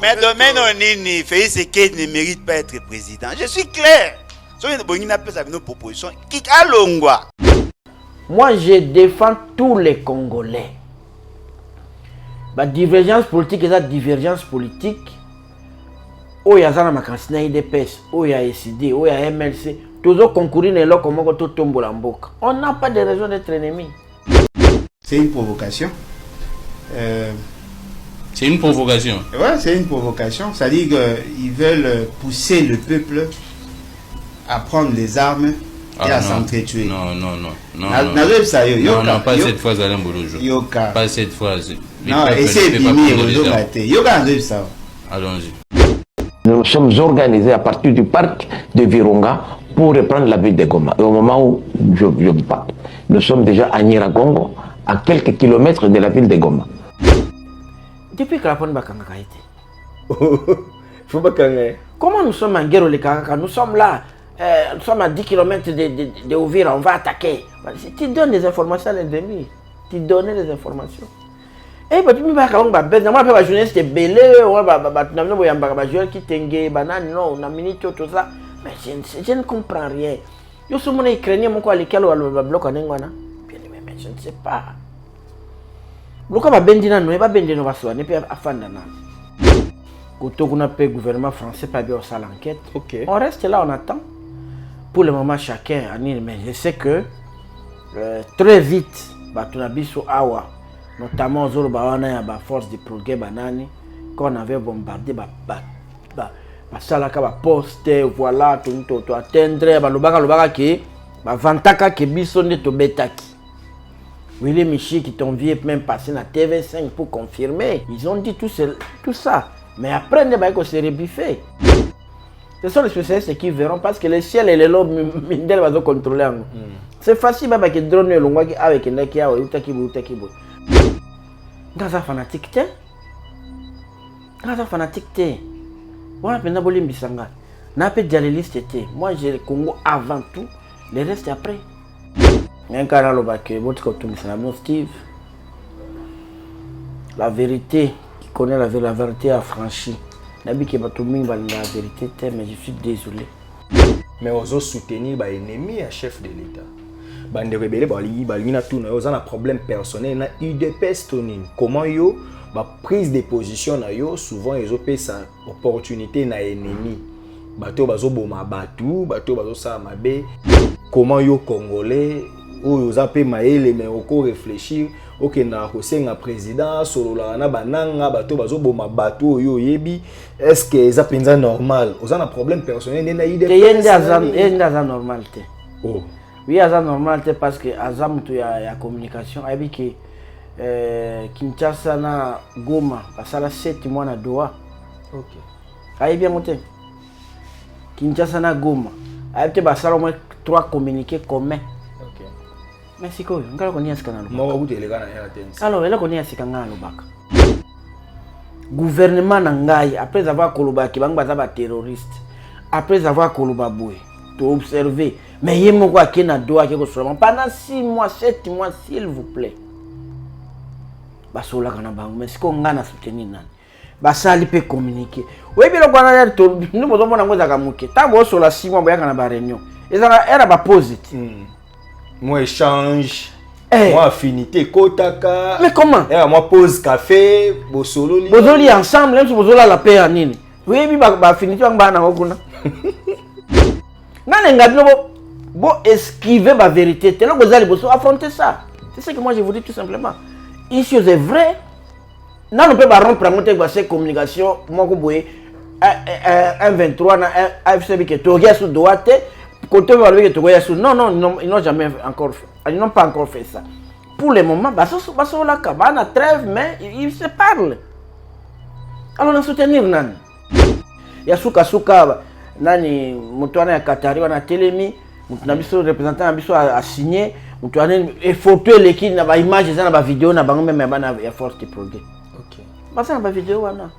Mais domaine Nini, Félix Sekedi ne mérite pas être président. Je suis clair. Nos propositions. Moi, je défends tous les Congolais. La divergence politique est la divergence politique. Oh, il y a un candidat IDPS, oh, il y a SID, oh, il y a MLC. Toujours concourir les lots comme tout tombe la boca. On n'a pas de raison d'être ennemis. C'est une provocation. C'est une provocation. Ouais, c'est une provocation. C'est-à-dire qu'ils veulent pousser le peuple à prendre les armes et à s'entretuer. Non. Non, pas cette fois, Alain Bouloujou. Pas cette fois. Non, essayez de ça. Allons-y. Nous sommes organisés à partir du parc de Virunga pour reprendre la ville de Goma. Et au moment où je vous parle, nous sommes déjà à Nyiragongo, à quelques kilomètres de la ville de Goma. Depuis que la pointe Bakanga a été. Comment nous sommes en guerre au Lekaka? Nous sommes là, nous sommes à 10 km de Ouvira, on va attaquer. Tu donnes des informations à l'ennemi. Tu donnes des informations. Et puis, tu vas quand même moi, la journée, c'était belé, on va jouer qui tengue, banane, non, on a minute, tout ça. Mais je ne comprends rien. Je suis mon Ukrainien, mon quoi, lesquels on va bloquer en Engwana. Mais je ne sais pas. Bloquer ma bendina, non, pas bendina, va soigner, puis à Fandana. Quand on a le gouvernement français, pas bien au salle enquête. On reste là, on attend. Pour le moment, chacun, mais je sais que très vite, on a biso awa. Notamment aux la force de progrès banani quand on avait bombardé ça là poste voilà tout atteindre lobaka que vantaka que biso ne to betaki Willy Michi qui t'ont vu même passé na TV5 pour confirmer. Ils ont dit tout ça, mais après ne va se rebiffé. Ce sont les spécialistes qui verront parce que le ciel et les lobes mindel va contrôler. C'est facile parce que drone le ngwa avec ndaki ya utaki bo. Gaza fanatique te. On a peine bolim bisanga. N'a pas de liste te. Moi j'ai le Congo avant tout, le reste après. Un canal au bac, votre Steve. La vérité, qui connaît la vérité a franchi. Nabi qui va tout la vérité, mais je suis désolé. Mais on doit soutenir les ennemis à chef de l'État. Bande rebelle balina tout na un problème personnel na UDPS tonine comment yo ba prise de position na yo souvent ils ont sa opportunité na ennemi bato bazo boma bato bazo sa mabe comment yo congolais ou yo zape maele mais oko réfléchir OK na kosenga président solo la na bananga bato bazo boma bato yo yebi est-ce que ça penza normal aux un problème personnel na UDPS yenda normal te. Oh. Oui, c'est normal parce que Azam il y a communication avec que Kinshasa na Goma parce que 7 mois na Doha. OK. Aïe bien monté. Kinshasa na Goma. Aïe te basala au moins 3 communiqués communs. OK. Mais c'est quoi? On connaît ce canal. Moi vous les gars na RTNC. Alors, elle connaît ce canal baka. Gouvernement nangai après avoir koloba ki banga ba terroriste. Après avoir koloba boy. Tu observer. Mais il y a un qui na doa qui pendant 6 mois, 7 mois, s'il vous plaît. Basola kana bango, mais ce qu'on a na soutenir nan. Basali peut communiquer. Oui, bien le gouvernement tout, nous pouvons na ngoza kamuke. Tango sur la 6 mois boya kana ba réunion. Et ça era ba positif. Moi échange. Moi affinité kotaka. Mais comment? Moi pause café, bosolo. Bosoli ensemble, même si bosola la paix en nini. Oui, bien ba affinité ngba na ngokuna. Bon, esquiver ma vérité. Vous allez affronter ça. C'est ce que moi je vous dis tout simplement. Ici, c'est vrai. Non, on ne peut pas rompre cette communication. Moi, vous voyez, 1,23, AFC qui est togué sous droite. Côté de togué sous. Non, ils n'ont jamais encore fait. Ils n'ont pas encore fait ça. Pour le moment, on a trêve, mais ils se parlent. Alors, on a soutenir Nan. Il y a Souka. Nani mutwana ya Katari wana telemi mutuna biso représentant biso a signé mutwana et photo l'équipe na ba image za na ba vidéo na bango même ba na ya force de progrès. OK. Basa na ba vidéo wana.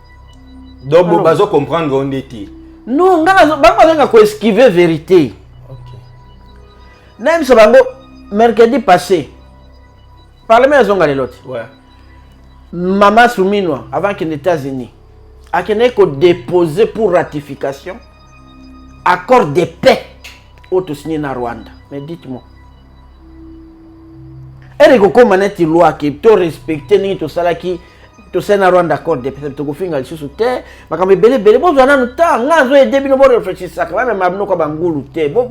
Donc bazo comprendre on était. Non, ngana bango ko esquiver vérité. OK. Même ce bango mercredi passé. Parlement zonga l'autre. Ouais. Maman Souminwa avant qu'il aux États-Unis. akende ko déposer pour ratification accord de paix auto signé na Rwanda. Mais dites-moi, est-ce que comme on loi qui to respecter ni to sala qui to sena Rwanda accord de paix to ko finga lisusu te makambe belé bo zana no ta ngazo e debi no bo réfléchir ça quand même mabno ko bangulu te bo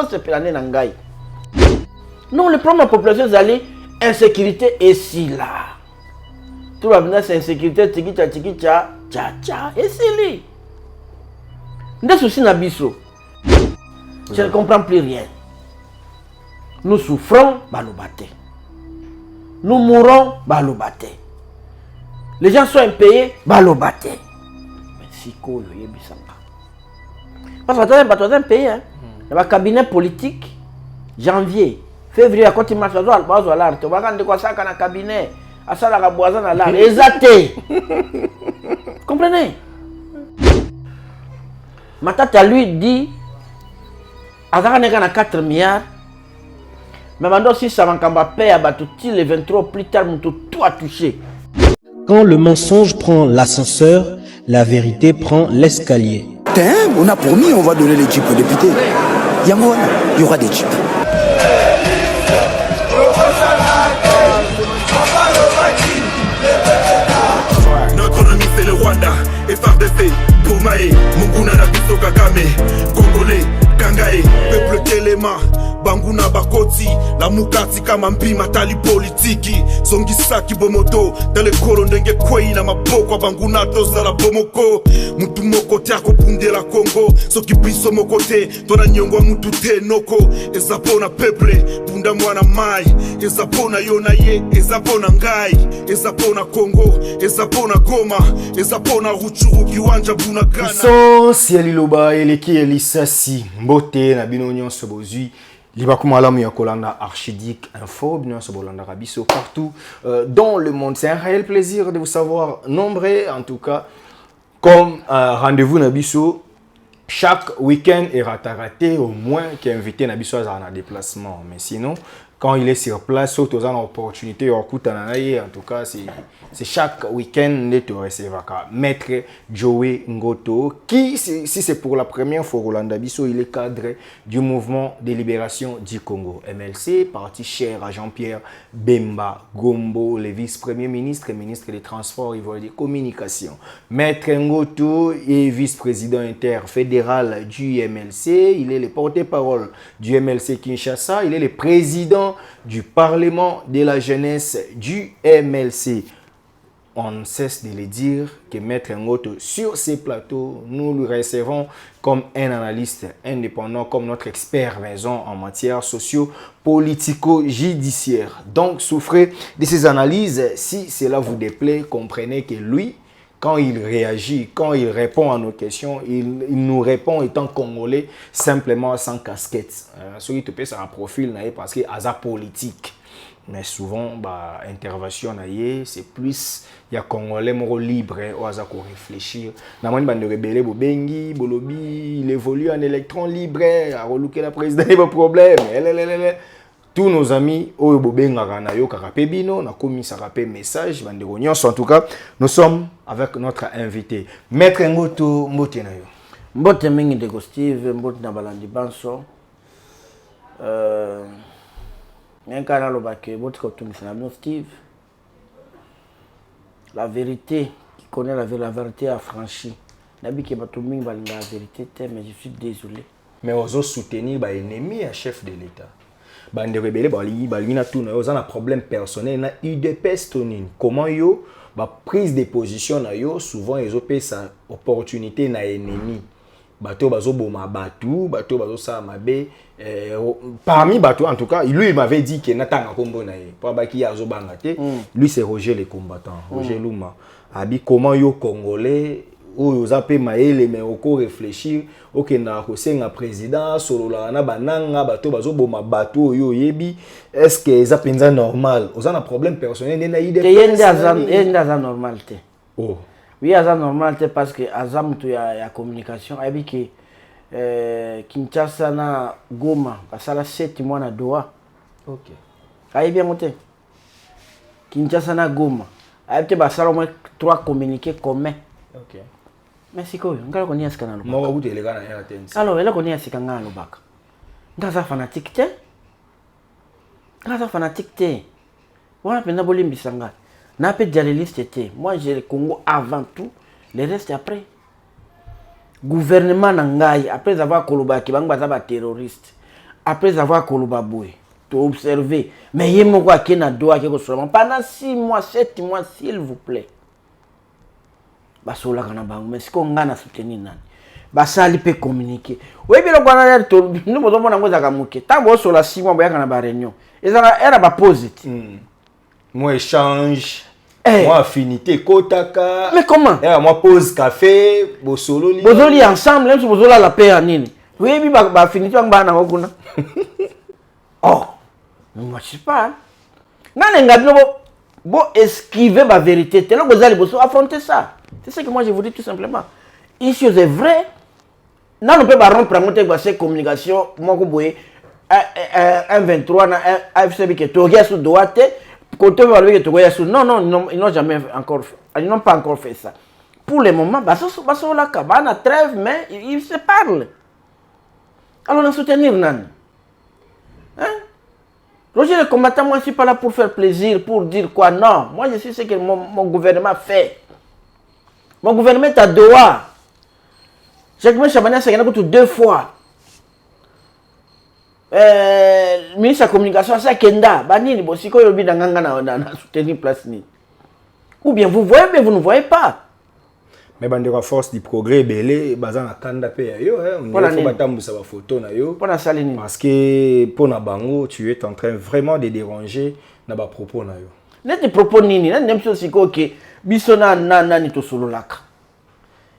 se pelane na ngai. Non, le problème de la population c'est l'insécurité est si là. Tout le monde c'est insécurité tcha et c'est lui. Des soucis n'abisso. Je ne comprends plus rien. Nous souffrons, balobaté. Nous mourons, balobaté. Les gens sont impayés, balobaté. Mais si quoi le yebisanga. Parce que tu as un pays, hein. Il y a un cabinet politique, janvier, février, à côté de ma chose, tu vas rendre quoi ça dans le cabinet. À ça, la boisson à l'art. Exacté. Comprenez? Ma tata lui dit, Azara n'est qu'à 4 milliards. Mais maintenant, si ça va payer à Batouti, les 23 plus tard, tout a touché. Quand le mensonge prend l'ascenseur, la vérité prend l'escalier. On a promis, on va donner les jeeps aux députés. Il y aura des jeeps. Notre ennemi c'est le Rwanda, FRDC, Boumae, Munguna Nabiso Kagame, Congolais, Kangae, peuple Telema, Banguna Bakoti, la Mukati Kamampi, Matali Politiki, Songisaki Bomoto, dans les Korondenge Kwei, na Maboko, Banguna Tozala Bomoko, Mutumoko Tiako Punde la Congo, Soki Biso Mokote, Tona Nyongwa Mutute Noko, Ezapona Peuple, Punda Mwana Mai, Ezapona Yonaye, Ezapona Ngai, Ezapona Congo, Ezapona Goma, Ezapona Ruchuru, Kiwanja Bunagana. Puissance, Yaliloba, Eleki Elisasi, Mbote, Nabino Nyon Sobozui. Libakumalamu Yakolanda Archidic Info, bien sûr, Bolanda Rabiso, partout dans le monde. C'est un réel plaisir de vous savoir nombreux, en tout cas, comme rendez-vous Nabiso. Chaque week-end est raté au moins qui est invité Nabiso à un déplacement. Mais sinon, quand il est sur place, surtout dans l'opportunité, en tout cas, c'est chaque week-end de recevoir Maître Joey Ngoto, qui, si c'est pour la première fois, Roland Bisso, il est cadre du mouvement de libération du Congo, MLC, parti cher à Jean-Pierre Bemba Gombo, le vice-premier ministre et ministre des Transports et des Communications. Maître Ngoto est vice-président interfédéral du MLC, il est le porte-parole du MLC Kinshasa, il est le président du Parlement de la jeunesse du MLC. On ne cesse de le dire que Maître Ngoto, sur ces plateaux, nous le recevons comme un analyste indépendant, comme notre expert maison en matière socio-politico-judiciaire. Donc, souffrez de ces analyses. Si cela vous déplaît, comprenez que lui, quand il réagit, quand il répond à nos questions, il nous répond étant congolais, simplement sans casquette. Celui qui peut faire un profil, parce qu'il a politique. Mais souvent, intervention, c'est plus, il y a Congolais libre, on a réfléchir. Il évolue en électron libre, à relouquer la présidente, il y a pas de problème. Tous nos amis, en tout cas, nous sommes avec notre invité. Maître Ngoto Mbotenayo. Mbote mingi de Steve, Mbote na balandi banso. Steve, la vérité, qui connaît la vérité affranchie. Nabi qui va tout le monde la vérité, mais je suis désolé. Mais on doit soutenir les ennemis à chef de l'État. Bande rebelle, on a un problème personnel, na UDPS tonine. Comment yo, prise de position na yo, souvent ils ont sa opportunité na ennemi. Bateau bazo boma bateau bazo sa mabe parmi bateau en tout cas lui il m'avait dit que natanga kombo na ye pas baki azo bangate lui c'est Roger le combattant Roger Luma abi comment yo congolais ou zape maele mais oko réfléchir OK na kosenga président solola na bananga bateau bazo boma bateau yo yebi est-ce que ça penza normal aux a un problème personnel na ide yenda normalité oh. Oui, c'est normal parce que Azam tu a communication et que Kinshasa na Goma parce que 7 mois na Doha. OK. Aïe bien monté. Kinshasa na Goma. Aïe te basala au moins 3 communiqués communs. OK. Mais c'est quoi? On a connu ce canal. Moi, vous les gars, na alors, elle a connu ce canal au bac. Gaza fanatique te. Gaza fanatique te. Voilà, maintenant bolim bisanga. N'a pas de liste te. Moi, j'ai le Congo avant tout, le reste après. Gouvernement nangai après avoir koloba ki bangba za ba terroriste. Après avoir koloba boy. To observer. Mais yemo kwa kena doa ke ko seulement pendant 6 mois, 7 mois s'il vous plaît. Basola kana bango mais siko ngana soutenir nani. Basali peut communiquer. Oui bien le kwana to nous bozo mona ngoza kamuke. Tango sola 6 mois boya kana ba réunion. Ezala era ba positive. Moi échange. Moi affinité kotaka. Mais comment? Moi pause café, bosolo li. Bosoli ensemble, même si bozola la paix nini. Oui bien ba affinité ngba na ngokuna. Oh. Moi je sais pas. Nane ngabino bo esquiver la vérité. Tellement que vous allez affronter ça. C'est ce que moi je vous dis tout simplement. Ici c'est vrai. Non, on peut pas rompre cette communication. Moi, vous voyez, un 23, un AFC qui est togué sous droite, côté où il est togué sous. Non, non, ils n'ont jamais encore fait. Ils n'ont pas encore fait ça. Pour le moment, on a trêve, mais ils se parlent. Alors, on a soutenir Nan. Hein? Roger le combattant, moi je ne suis pas là pour faire plaisir, pour dire quoi. Non, moi je sais ce que mon gouvernement fait. Mon gouvernement est à Doha. Jacques Chabania s'est gagné 2 fois. Le ministre de la communication, c'est Kenda. Banini, Bosiko, Yobi, Danganga, na soutenir place ni. Ou bien vous voyez, mais vous ne voyez pas. Mais bande de force du progrès belé bazan na kanda pe yo on faut batambu sa photo na yo parce que pour na bango tu es en train vraiment de déranger na ba propos na yo net propos nini na ndem so siko ke biso na ni to sololaka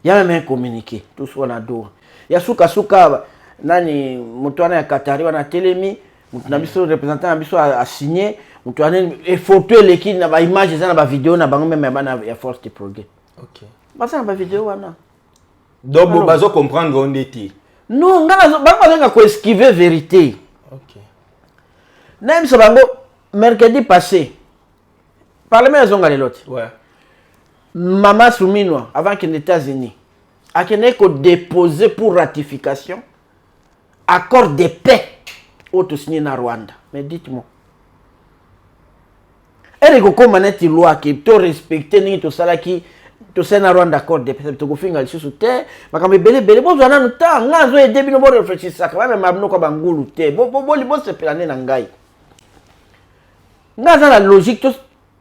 ya même communiquer to so na do ya suka nani mutwana ya Katari wana telemi mutuna biso représentant na biso a signé mutwana e photo leki na ba image na ba vidéo na bango même bana ya force du progrès. OK. Basa na vidéo wana. Donc vous bazo comprendre on était. Non, ngana bango ko esquiver vérité. OK. Même ça bango mercredi passé. Parlement zonga l'autre. Ouais. Mama Souminwa avant qu'il n'ait États-Unis a qu'elle déposé pour ratification accord de paix au signé na Rwanda. Mais dites-moi. Elle est comme une loi qui to respecter ni to sala qui to sena Rwanda accord de paix to go finga lisusu te makambe belé bo zana no ta ngazo e debi no bo réfléchir ça quand même mabno ko bangulu te bo se planer na ngai ngaza la logique to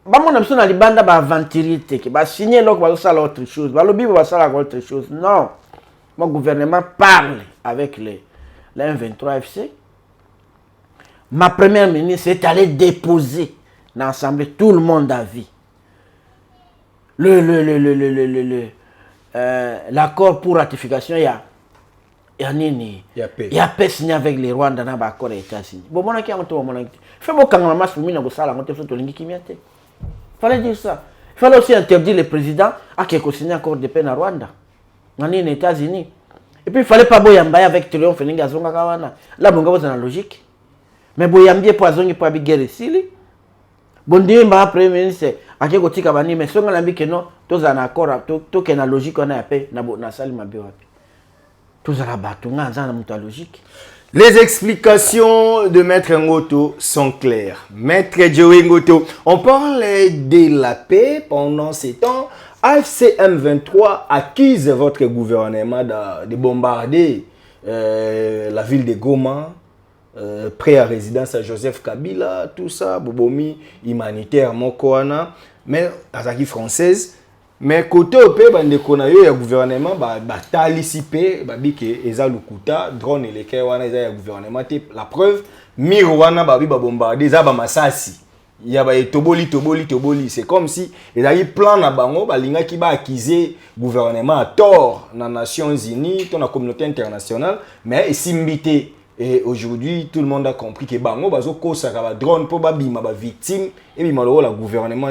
ba mon amso na libanda ba aventurier te ke ba signer lok ba sala autre chose ba lobi ba sala autre chose. Non, mon gouvernement parle avec les 23 FC. Ma première ministre est allée déposer dans l'Assemblée, tout le monde a vu. L'accord pour ratification, il y a paix signé avec les Rwandais dans l'accord des États-Unis. Bon, mon aki a monté mon aki. Fait bon quand maman soumis dans le salle, on te fait tout le qui m'y fallait dire ça. Il fallait aussi interdire le président à qui a signé accord de paix dans Rwanda, dans les États-Unis. Et puis il fallait pas boyambaye avec Triomphe et Ngazonga Kawana. Là, bon, c'est la logique. Mais boyambier poison pour la guerre ici. Bon Dieu, ma premier ministre, à qui côté kabani, mais si on a dit que non, tous en accord, tout que la logique on a appelé, na salle ma bio. Tous en abattu, on a une logique. Les explications de Maître Ngoto sont claires. Maître Joey Ngoto, on parle de la paix pendant ces temps. AFC M23 accuse votre gouvernement de bombarder la ville de Goma, près à résidence à Joseph Kabila, tout ça, Bobomi, humanitaire, Mokoana, mais Azaki française. Mais côté au pays, le gouvernement a talicipé, il a drone et les gouvernement. La preuve, Mirwana a bombardé, il a bombardé. Il y a toboli. C'est comme si il y a eu plan na bango balinga qui va accuser gouvernement à tort dans les Nations Unies, dans la communauté internationale, mais simbité. Et aujourd'hui, tout le monde a compris que bango bazo kosa ka drone pour babima ba victime et puis malheureusement le gouvernement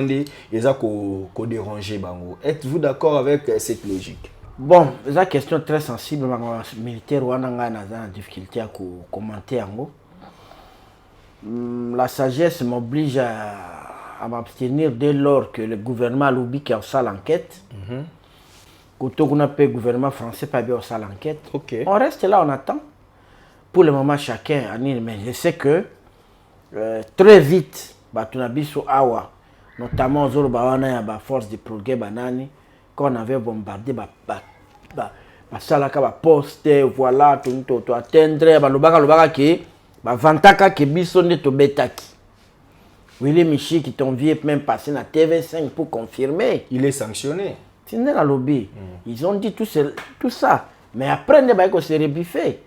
ils a ko déranger bango. Êtes-vous d'accord avec cette logique? Bon, c'est une question très sensible, les militaires ont une difficulté à commenter. La sagesse m'oblige à m'abstenir dès lors que le gouvernement lobby qui en salle l'enquête. Quand on a le gouvernement français pas bien ça l'enquête. Okay. On reste là, on attend. Pour le moment, chacun, mais je sais que très vite, Batunabiso Awa, notamment aux autres force de progrès banani, quand on avait bombardé basalaka poste, voilà, tout atteindre, balobaka qui vantaka qui biso ne to betaki. Willy Michi qui t'ont vu même passer na TV5 pour confirmer. Il est sanctionné. C'est dans le lobby. Ils ont dit tout ça. Mais après, on s'est rebuffé.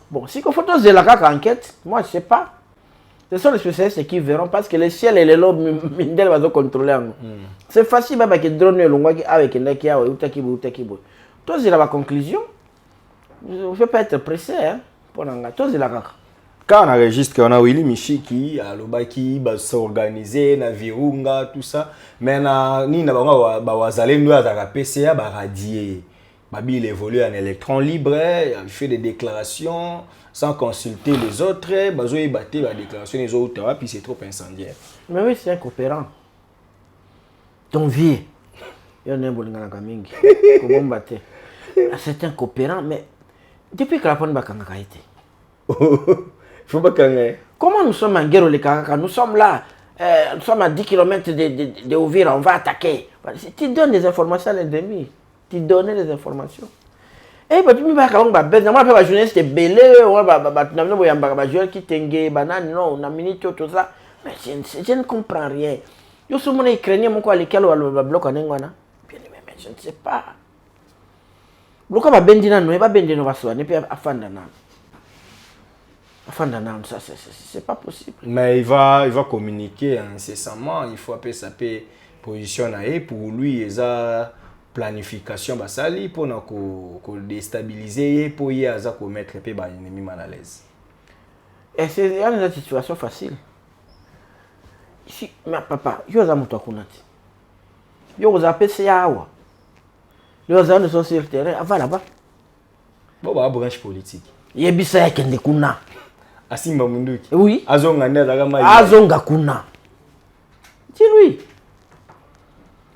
Bon, si on fait de la enquête, moi je ne sais pas. Ce sont les spécialistes qui verront parce que le ciel et les lobes Mindel vont contrôler. C'est facile avec les drones avec les Nakia ou Utakibo. Toi, c'est la conclusion. On ne peut pas être pressé. Pour la Quand on enregistre, on a Willy Michi qui va s'organiser, na Virunga, tout ça. Mais ni na wazalendo à PCA va radier. Babi il évolue en électron libre, il fait des déclarations sans consulter les autres. Bazo il battait la déclaration des autres, puis c'est trop incendiaire. Mais oui, c'est un coopérant. Ton vieux, il y a un bolingana kamingi. Comment battre? C'est un coopérant, mais depuis que la bonne bakanga a été. Faut pas gagner. Comment nous sommes en guerre au Lekaka? Nous sommes là, nous sommes à 10 km de Ouvira, on va attaquer. Tu donnes des informations à l'ennemi. Tu donnes les informations. Et puis, tu me dis que la journée c'est belé, non, on a mis tout ça. Mais je ne comprends rien. Je suis mon Ukrainien, mon quoi, lesquels le bloc en Engwana. Mais je ne sais pas. Le bloc va bendina, non, va bendina, va soigner, puis à Fandana. Ça, c'est pas possible. Mais il va communiquer incessamment. Il faut appeler sa position pour lui, il a planification basali pour déstabiliser pour y avoir mettre l'ennemi mal à l'aise. Et c'est une situation facile. Ici, mais papa, yo za muto kunati. Yo za PCA awa. Yo za ne sont sur le terrain, va là-bas. Bon bah branche politique. Yebisa yakende kuna. Asimba munduki. Oui. Azonga ndaza kama azonga kuna. Dis-lui.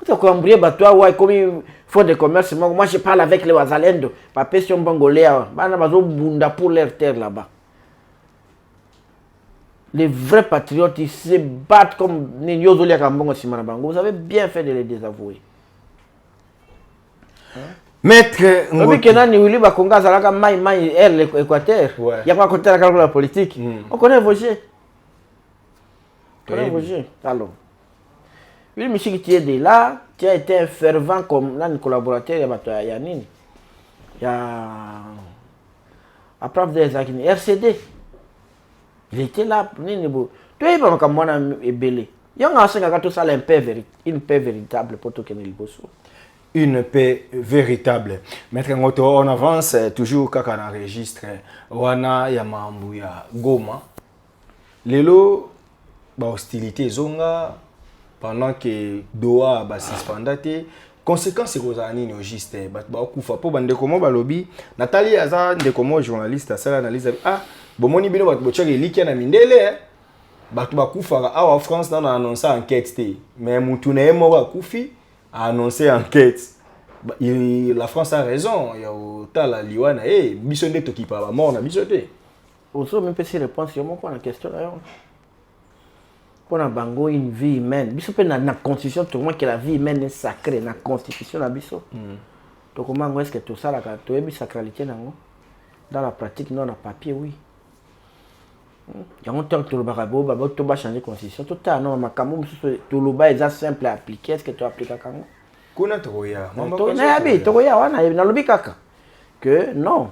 Tu as compris, toi, ouais, comme il faut des commerces, moi je parle avec les Wazalendo, papa si on bangolais, bana bazo bunda pour leur terre là-bas. Les vrais patriotes, ils se battent comme Ninyozolia Kambongo Simanabango. Vous avez bien fait de les désavouer. Maître Ngoki Kenani Willy Bakonga Zalaka Mai l'Équateur. Il y a pas côté la politique. On connaît Vosgé. Alors. Willy Michi qui est là, tu as été un fervent comme un collaborateur de Yanine. Il y a après des années RCD. Il était là pour nous. Tu es pas comme moi et belé. Il y a un tout ça une paix véritable pour tout Kenel Bosso. Une paix véritable. Maître Ngoto, on avance toujours quand on enregistre. Wana ya mambu ya Goma. Lelo ba hostilité zonga pendant que Doha ba suspendate. Conséquence c'est que ni no juste ba kufa po bande komo ba lobby. Nathalie aza ndeko mo journaliste ça analyse bomoni bino bato bochaki likia na mindele bato bakufa awa France na annoncer enquête té mais mutu na yemo ba kufi a annoncé enquête. La France a raison, il y a autant la liwana et biso ndeto ki pa ba mort na biso té. Oso même petit réponse yo moko na question là. Pour na bango une vie humaine, biso pe na constitution tout monde que la vie humaine est sacrée na constitution na biso. Donc comment est-ce que tout ça la to ebi sacralité nango? Dans la pratique non na papier oui. Il y a un temps que tu vas changer la constitution. Tout le temps, tout le bas est simple à appliquer. Est-ce que tu appliques à Kango? Que non.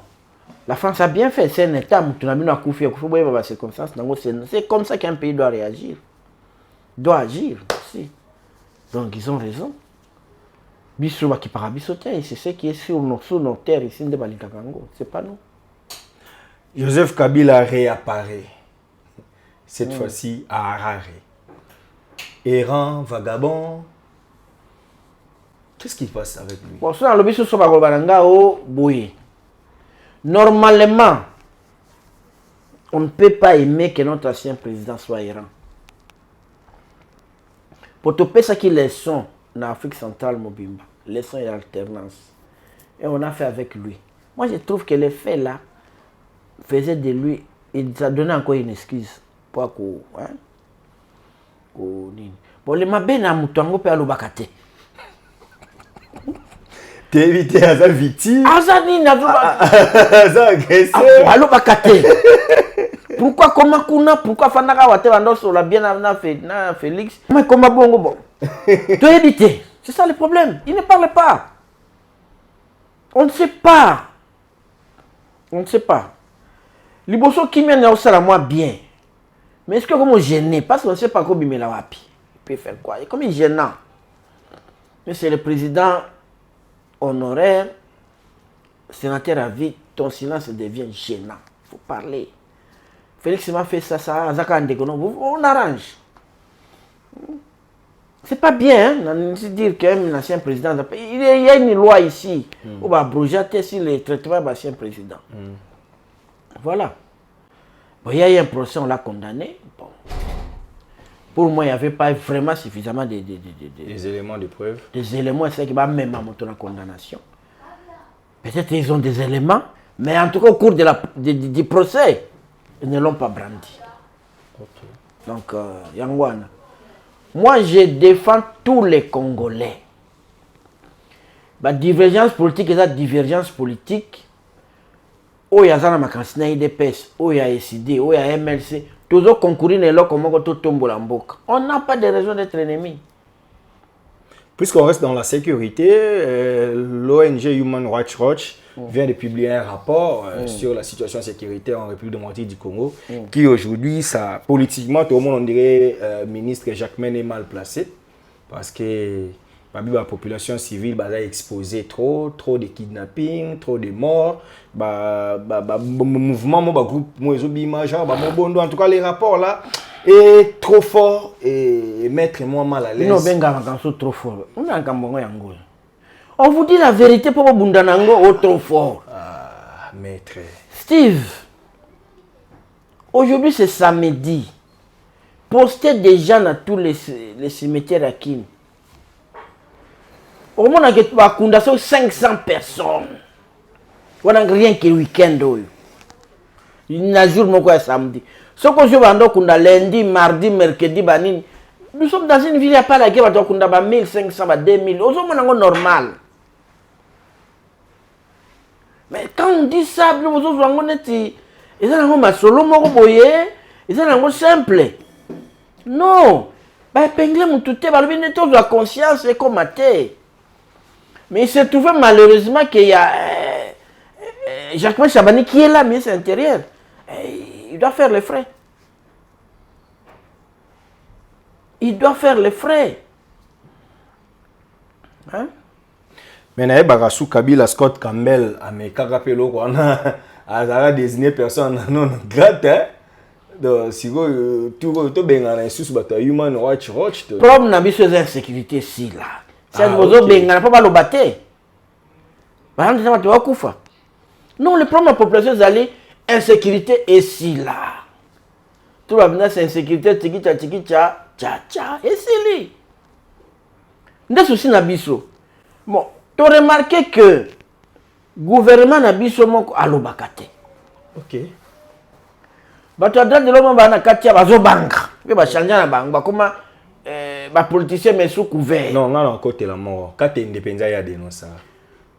La France a bien fait. C'est un État. C'est comme ça qu'un pays doit réagir. Doit agir aussi. Donc ils ont raison. C'est ce qui est sur nos terres ici de Kango. C'est pas nous. Joseph Kabila réapparaît. Cette fois-ci à Harare. Errant, vagabond. Qu'est-ce qui passe avec lui? Bon, ça, normalement, on ne peut pas aimer que notre ancien président soit errant. Pour te payer ce qu'ils sont en Afrique centrale, Mobimba, leçon et alternance. Et on a fait avec lui. Moi, je trouve que les faits là faisaient de lui, ça donnait encore une excuse. Pour qu'on. Bon, les mabé na mutango pe alobakate. T'es évité à sa victime. Azani na ça agressé. Alobakate. Pourquoi comment kuna pourquoi fanaka wate bando sur la bien na Félix. Mais comment bongo bon. Tu es évité. C'est ça le problème. Il ne parle pas. On ne sait pas. On ne sait pas. Liboso qui mène au moi bien. Mais est-ce que comme gêné parce qu'on ne sait pas comment il met la wapi. Il peut faire quoi? Et comme il est gênant. Mais c'est le président honoraire, sénateur à vie, ton silence devient gênant. Il faut parler. Félix m'a fait ça, on arrange. C'est pas bien, hein, de dire qu'un ancien président, il y a une loi ici, on va abroger sur les traitements de l'ancien président. Voilà. Bon, il y a eu un procès, on l'a condamné. Bon. Pour moi, il n'y avait pas vraiment suffisamment des éléments de preuve. Des éléments, c'est qui va même à monter la condamnation. Peut-être qu'ils ont des éléments, mais en tout cas, au cours du procès, ils ne l'ont pas brandi. Okay. Donc, Yangwana. Moi, je défends tous les Congolais. La divergence politique et la divergence politique, où il y a un magasin IDPS, où il y a SID, où il y a MLC, tous les concourir et là, comment on tombe la boca. On n'a pas de raison d'être ennemis. Puisqu'on reste dans la sécurité, l'ONG Human Rights Watch vient de publier un rapport sur la situation sécuritaire en République démocratique du Congo, qui aujourd'hui, ça, politiquement, tout le monde on dirait ministre Jacquemain est mal placé, parce que la population civile a exposé trop de kidnapping, trop de morts, mouvement, groupe, en tout cas les rapports là, est trop fort et mettre moi mal à l'aise. Non, trop fort. On vous dit la vérité pour Bundanango trop fort. Ah, maître. Steve, aujourd'hui c'est samedi. Postez des gens dans tous les cimetières à Kim. Au moins, on a 500 personnes. On n'a rien que le week-end. Il y a un jour, samedi. Ce que je veux lundi, mardi, mercredi, nous sommes dans une ville, il n'y a pas la guerre, on a 1500, 2000. C'est normal. Mais quand on dit ça, ils sont simple. Non. La conscience est comme mais il s'est trouvé malheureusement qu'il y a Jacquemain Chabani qui est là, ministre intérieur. Il doit faire les frais. Il doit faire les frais. Hein? Mais il y a Kabila Scott Campbell, mais Kakapelo, on a désigné personne non grate. Donc, si vous avez Human Rights Watch, le problème de l'insécurité ici, là. C'est que vous avez pas le battre. Non, le problème de la population, c'est l'insécurité ici, là. Tout le monde, c'est l'insécurité, et c'est lui. Nous soucis Nabiso. Bon, tu as remarqué que le gouvernement Nabiso a l'obakate. Ok. Tu as dit que l'homme a katia bazo banque. Il va changer la banque. Comment les politiciens mais sous couvert. Non, non, côté la mort. Quand tu es indépendant, il y a des noms ça.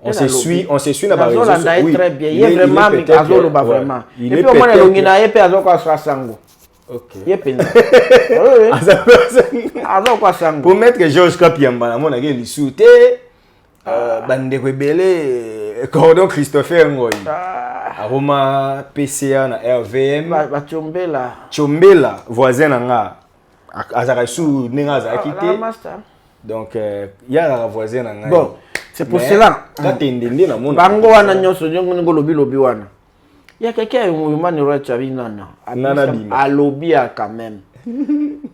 On se suit dans la réseau. Oui, très bien. Il est vraiment Azolo vraiment. Et puis au moins le ngina et puis Azolo quoi sango. OK. Il est pénal. Azolo quoi sango. Pour mettre Georges Kapiamba, mon agé li souté bande rebelle cordon Christopher Ngoyi. Aroma PCA na RVM. Ba Chombela. Chombela voisin nga. Azaka sou nenga za quitté. Donc il y a la voisine nga. Bon, c'est pour cela. Quand tu ndende na mona. Bango wana nyonso ngo lobi wana. Il y a quelqu'un human rights nana. À lobby quand même.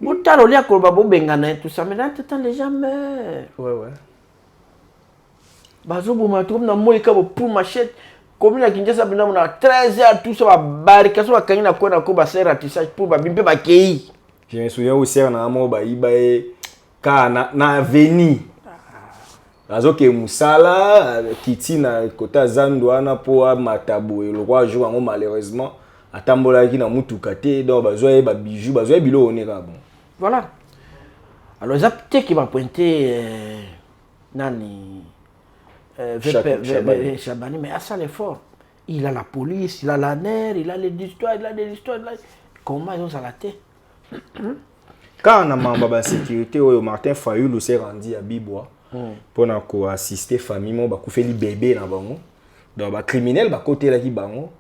Mutalo lia ko babo bengana tout ça mais dans temps les gens meurent. Ouais ouais. Bazo boma tout na moika pour machette. Comme la Kinshasa bina na 13h tout ça va barricade so kanina ko na ko ba serre ratissage pour ba bimpe ba kei. Je me souviens aussi on a mo ba ibae ka na veni. azoke musala kiti na kota zandwana po matabu le roi jour ngo malheureusement atambola ki na mutuka te donc bazoye ba bijoux bazoye bilo oneka bon voilà alors ça peut-être qui va pointer nani Chabani mais à ça l'effort il a la police il a la nerf il a les histoires comment ils ont ça la tête quand on a membre de sécurité Martin Fayulu s'est rendu à Bibois pour assister famille mo ba fait bébé na bango donc ba criminel ba côté là qui bango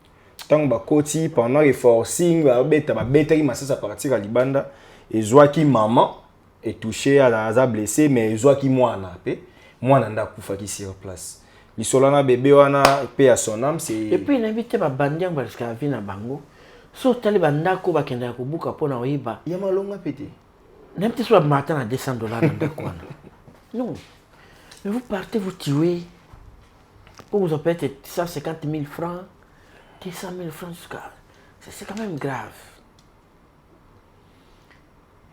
tant ba côté pendant les forcing ba beta ki masasa partir à libanda et zoa ki maman est touché à la blessé mais zoa ki mwana pe mwana nda kufa ki sur place lisolana bébé wana pe à son âme c'est et puis il invite ba bandiang parce qu'à vie na bango so tali banda ko ba kenda ko buka pona oyiba ya malonga pété n'importe soit matin à $200 dans quoi non mais vous partez vous tuez pour vous en payer 150 000 francs 200 000 francs jusqu'à c'est quand même grave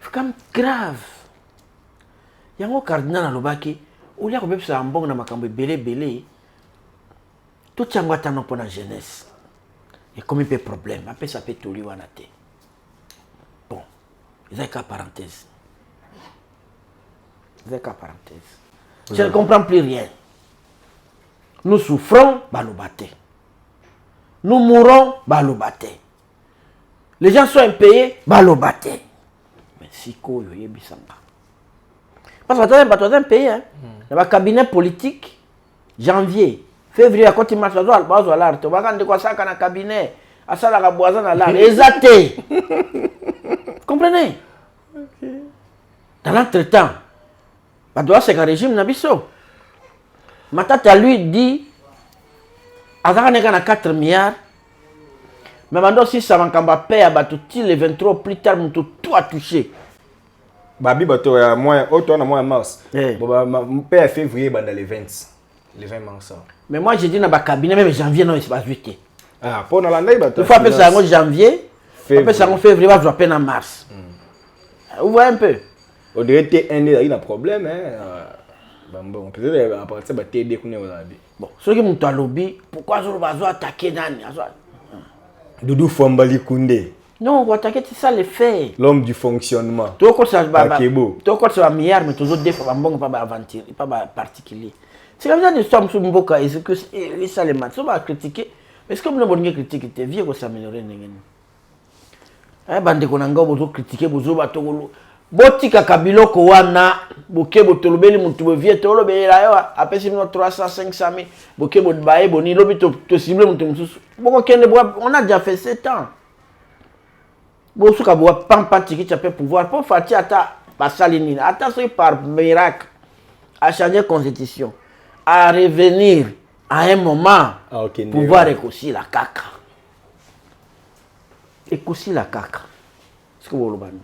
c'est quand même grave yango cardinal alobaki olia ko bepsa mbongo na makambo belé tout yango atano pour la jeunesse et comme il peut problème après ça peut toli wana te bon c'est qu'à parenthèse je ne comprends plus rien nous souffrons balobate nous mourons balobate les gens sont impayés balobate mais si ko yo yebisanga parce que tu as un pays hein le cabinet politique janvier février quand il marche à l'art tu vas quand quoi ça dans cabinet à ça la boisson à l'art exacté comprenez dans l'entretemps bah doit c'est un régime nabiso matata lui dit azaka neka na 4 milliards mais maintenant si ça va kamba paye à tout les 23 plus tard tout a touché babi bato ya mois auto na mois mars bon paye février dans les 20 mars mais moi j'ai dit na ba cabinet même janvier non c'est pas vite ah pour na landa bato il faut appeler ça en janvier appeler ça en février va jouer peine en mars vous voyez un peu on dirait que il y a un problème hein bon peut-être à partir de TD qu'on est aujourd'hui bon ceux qui m'ont lobby pourquoi zo va attaquer nani Doudou Fambali Koundé non on attaquer c'est ça le fait l'homme du fonctionnement toi quand ça va milliard mais toujours des fois bon pas aventure pas particulier c'est comme ça nous sommes sur Mboka et c'est que ça les matchs on va critiquer mais c'est comme le bon critique te vie ko s'améliorer ngene bande ko nanga bozo critiquer bozo batogolo botika kabiloko wana boke botolobeli mutu bovie tolobela yo apesi no 300 500 000 boke bobaye boni lobi to cible mutu mususu boko kende on a déjà fait 7 ans bosuka bo pampa tiki tu peux pouvoir pour fati ata basalini ata so par miracle à changer la constitution à revenir à un moment pouvoir écouter la caca écouter la caca ce que vous le bani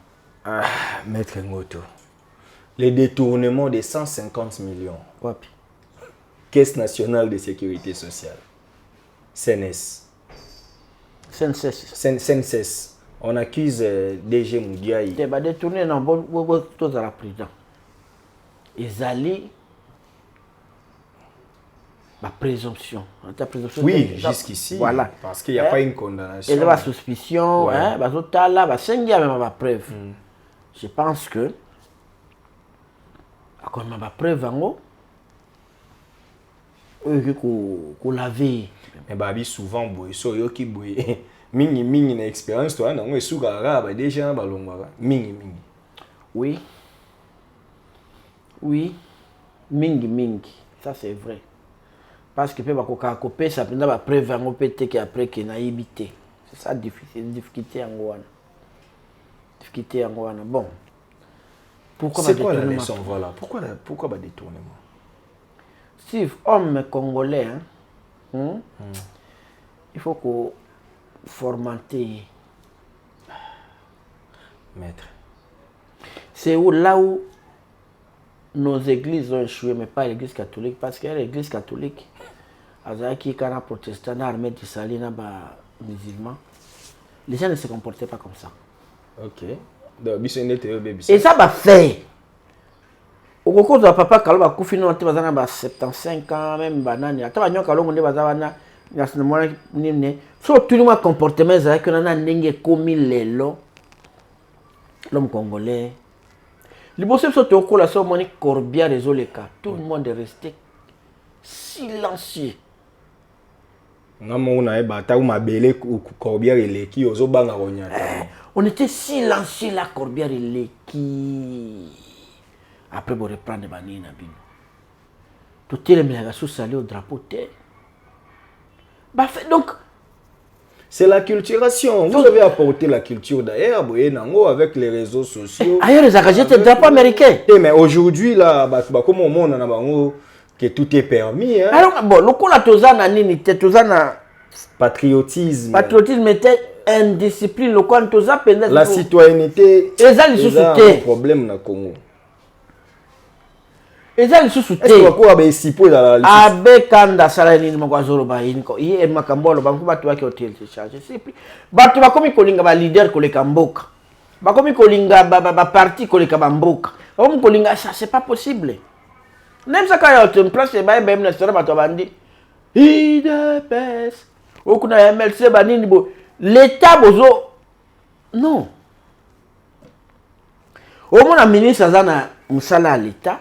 Maître Ngoto, les détournements de 150 millions. Wapi. Caisse nationale de sécurité sociale. CNS. CNSS. On accuse DG Moudiaï. Tu vas détourner dans tous à la prison. Ils allaient la présomption. Oui, jusqu'ici. Voilà. Parce qu'il n'y a pas une condamnation. Il y a la suspicion. Ouais. Hein, même la preuve. Je pense que quand on a la preuve en haut, qu'on l'avait. Mais babi souvent boy so yo ki boy mingi na expérience toi na ngwe suka ba déjà ba longwa mingi. Oui. Mingi. Ça c'est vrai. Parce que peut ba ko copier ça prendre la preuve en haut peut-être qu'après qu'il na évité. C'est ça difficulté en haut. Bon. Pourquoi c'est quoi la leçon voilà? Pourquoi détournement? Steve, homme congolais, il faut qu'on formente. Maître. C'est là où nos églises ont échoué, mais pas l'église catholique, parce que l'église catholique, qui est un protestant, armé de salina, musulman, les gens ne se comportaient pas comme ça. Ok. Donc, et ça va faire. au cours de papa Kaloba Koufino, tu vas 75 ans, même banane. Tu vas Kalongo, tu vas tout le monde comportement, c'est que nous commis l'homme congolais. Le bossé sont au cours de la somme, Corbia résout les cas. Tout le monde est resté silencieux. On était silencieux là, Corbière et Leki. Après, on reprend les banines. Tout le monde a salé au drapeau. Donc, c'est la culturation. Vous avez apporté la culture d'ailleurs, avec les réseaux sociaux. Ailleurs, les engagés étaient drapeau américain. Mais aujourd'hui, là, comme au monde, que tout est permis. Hein. Alors, bon, le coup, la Tozana, patriotisme. Patriotisme était indiscipline. Le coup, la citoyenneté. C'est un problème dans le Congo. Est-ce que vous avez Abe Kanda Salani Mwazoro Bainko, il est Makambolo, Bankubatu Hotel se charge. C'est plus. Batu Bakomi Kolinga leader Koleka Mboka. Bakomi Kolinga parti Koleka Mboka. Bakomi Kolinga, ça c'est pas possible. Même ça quand il y a une place, c'est bien, même le restaurant Batobandi. Il dépêche. Au coup d'un MLC Banini, l'État Bozo. Non. Au moins, la ministre Azana Moussala à l'État.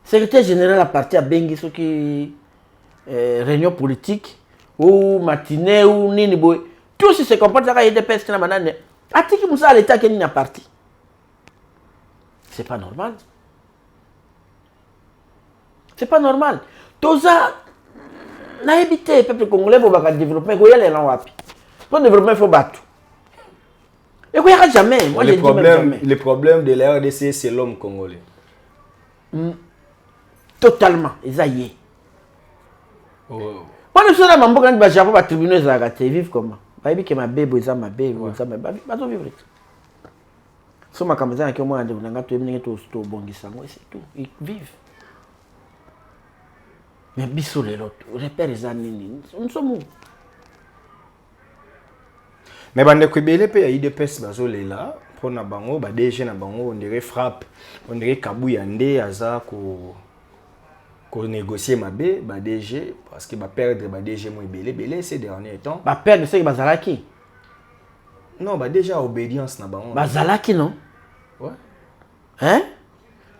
Secrétaire général à partir à Bengi, ce qui réunion politique, ou matinée, ou nini boy. Tout ce qui se comporte là, il y a des personnes qui sont Atiki Moussa à l'État qui est à parti. C'est pas normal. C'est pas normal. Tout ça, n'a évité le peuple congolais pour développer. Il y a les gens wapi. Pour développer, il faut battre. Et il n'y a jamais. Moi, le problème de la RDC, c'est l'homme congolais. Totalement, ils aillent. Moi, je suis là, je suis là, tribunal, ils vivent comment? Ils vivent ma bébé, ils ma bébé, ils vivent. Si ma caméra est moi, c'est tout. Ils vivent. Mais bisous les autres, repère les années, nous sommes où? Mais bande Kwebele pe yayi de pes bazole là pour na bango ba DG na bango on dirait frappe on dirait Kabuyande aza ko négocier mabe ba DG parce que ba perdre ba DG mo belé ces derniers temps ba perdre c'est bazalaki non ba déjà obédience na bango bazalaki non ouais hein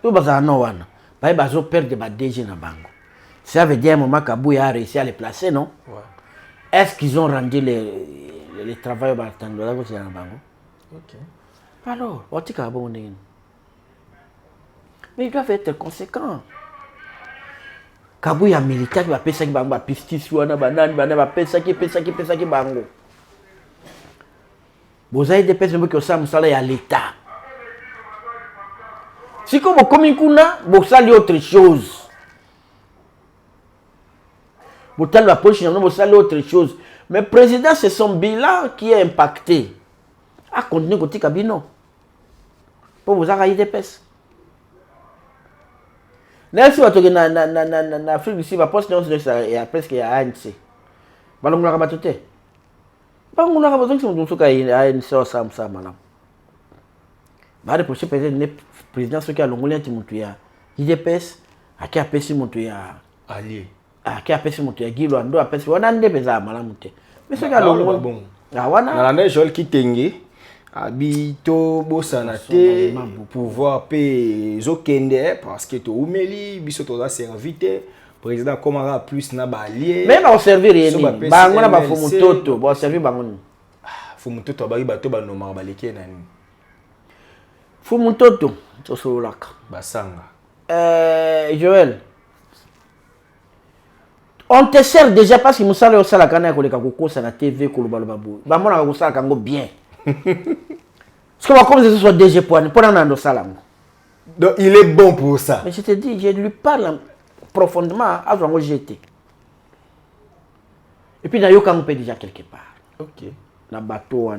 tout bazala non wana ba bazo perdre ba DG na bango ça veut dire moment Kabuya a réussi à les placer non ouais est-ce qu'ils ont rendu les travailleurs battant là c'est en bango OK alors on dit qu'à bon mais ils doivent être conséquents. Kabuya militaire va penser que bango pistis wana banane va penser que bango vous avez des personnes qui sont salaire à l'état si comme comme kuna vous salez autre chose vous talez la poche vous salez autre chose mais le président c'est son bilan qui est impacté à continuer côté cabino pour vous avoir des pèses. Là si vous êtes en Afrique ici va poste non c'est il y a presque ANC. Balong la kabatote. Balong la kabatote c'est donc ça il ANC ça malam. Ba reprocher président ce qui a longolien timutuya. IDPS aki apesi mutuya allié. Aki apesi mutuya gilo ando apesi wana nde peza malam te. Mais ce qui a longolien bon. Ah wana. Na Joel Kitenge habito bosanate pouvoir pe zokende parce que to umeli biso to za servite président komara plus na ba allié même au servir rien bango na ba fumutoto bo servir bango ni fumutoto abaki bato ba nomara baleke nani fumutoto to solaka basanga Joël on te sert déjà parce que musala osala kana ko leka kokosa na TV ko lobalo babu ba mona ko sala kango bien. Parce que moi, comme ce soit DG pour un salam. Donc il est bon pour ça. Mais je te dis, je lui parle profondément à ce j'étais. Et puis, il peut déjà quelque part. Ok. Dans le bateau,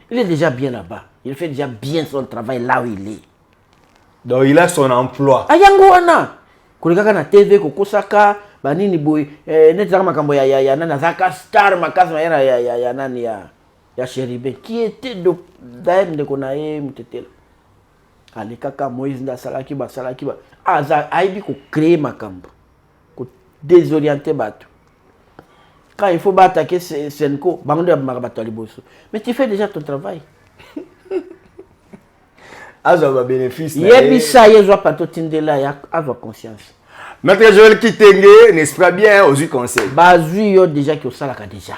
il est déjà bien là-bas. Il fait déjà bien son travail là où il est. Donc il a son emploi. Ayangoana. Koleka na TV kokosaka banini boy netaka makambo ya nana zaka star makasi ya nani ya Chéribé qui était d'ailleurs de konaé mutetela allez kaka Moïse nda salaki ba aza aibi ko créer makambo ko désorienter bato quand il faut attaquer Senko bango bato liboso mais tu fais déjà ton travail azo ba bénéfice yebisa yezo pato tindela ya azo conscience. Maître Joël Kitenge n'est-ce pas bien aux conseils bazui yo déjà ki osalaka déjà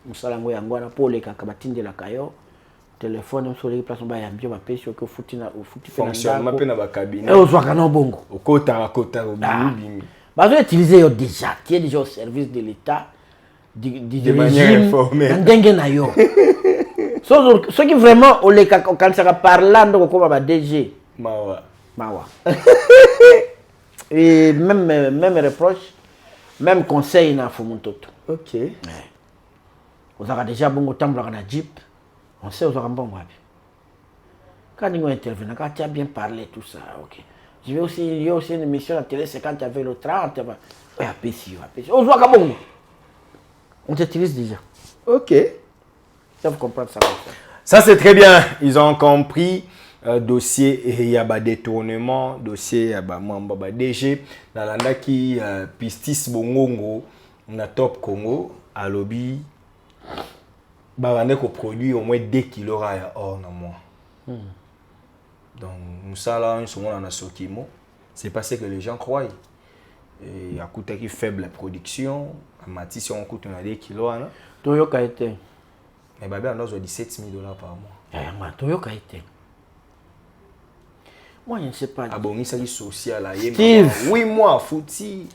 musala ngo yango na pole kaka batindela kayo téléphone sur place ba ya mbio ba pesi ko futi na futi fonctionnement pe na ba cabinet ozwaka na bongo okota obimi bazo utiliser yo déjà qui est déjà au service de l'état de manière informelle ndenge na yo ce qui vraiment on les quand ça parlando comme ba DG mawa et même reproche même conseil na Fumuntoto. OK on a déjà bongo tambla na jeep on sait aux bongo abi quand on intervient quand tu as bien parlé tout ça OK je vais aussi il y a aussi une émission à télé c'est quand tu avais le 30 apesi on voit bongo on t'utilise déjà. OK ça vous comprenez ça c'est très bien ils ont compris. Dossier il y a ba détournement dossier ya ba mamba ba DG na landa ki pistis bongongo na Top Congo à lobby ba vendre ko produit au moins 2 kg ya or na mois. Donc nous ça là on se na sokimo c'est pas ce que les gens croient et a coûté qui faible la production à Matisse on coûte na 2 kg là Toyoka été mais ba bien on doit $17,000 par mois Toyoka été. Moi, je ne sais pas. Ah bon, il s'agit social. Steve. Oui, moi, fouti.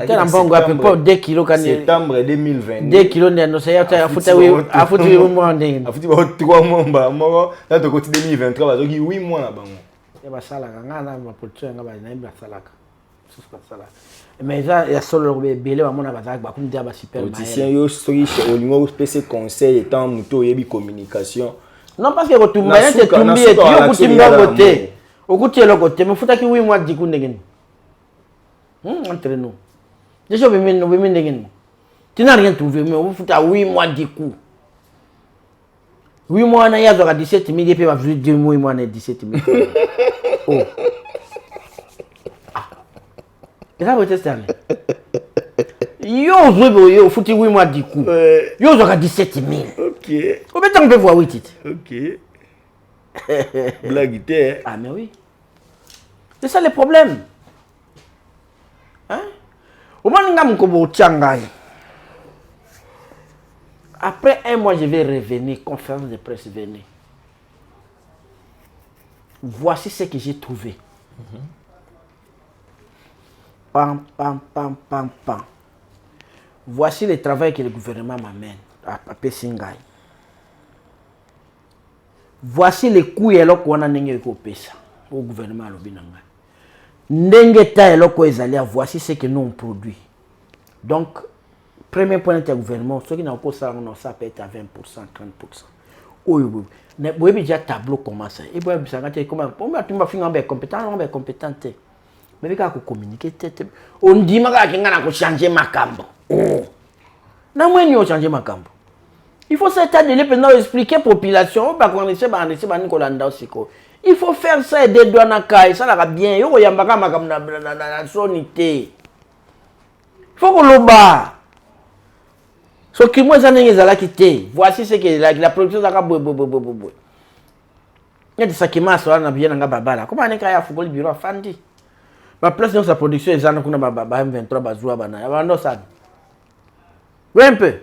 Tu as un bon gars, pas 2 kilos. Septembre 2022. 2 kilos, non, c'est à foutu 8 mois. À foutu 3 mois. Là, de côté 2023, il y a 8 mois là-bas. Il y a ça là, il y a ça là. Mais ça, il y a solo belé, on a bazar, comme dire ba super. Politicien, yo story au niveau PC conseil étant muto yebi communication. Non, parce que quand tu m'as dit tomber, tu as coûté mon côté. Au côté le côté, mais faut que 8 mois de coup ndegen. Entre nous. Déjà we ndegen. Tu n'as rien trouvé, mais vous foutez à 8 mois de coup. 8 mois na ya zoka 17 000 et puis va vivre 2 mois na 17 000. Oh. Et ça vous tester. Yo foutu 8 mois de coup. Yo zoka 17 000. OK. Combien de temps on peut voir 8? OK. Blague. Ah mais oui. C'est ça le problème. Hein? Au moins, après 1 mois, je vais revenir, conférence de presse, venez. Voici ce que j'ai trouvé. Pam, pam, pam, pam, pam. Voici le travail que le gouvernement m'amène à Pessingaï. Voici les coûts et les coûts au gouvernement. Voici ce que nous on produit. Donc, premier point de gouvernement, ceux qui n'ont pas ça, ça peut être à 20%, 30%. Oui, oui. Mais vous avez déjà tableau comment ça. Et vous avez comment tu m'as fait un compétent, on est compétent. Mais quand vous communiquez, on dit que vous changer ma cambo. Non, moi, nous changer ma cambo. Il faut s'établir pendant expliquer la population. Il faut faire ça et des douanes à caille. Ça va bien. Il faut qu'on le bat. Ce qui moi, ça n'est pas quitté. Voici ce que la production de la boue. Il y a des sacs qui m'ont bien dans la babala. Comment on est qu'il y a un bureau à Fandi? Ma place dans sa production, ils ont M23 bazoua banana. Oui, un peu.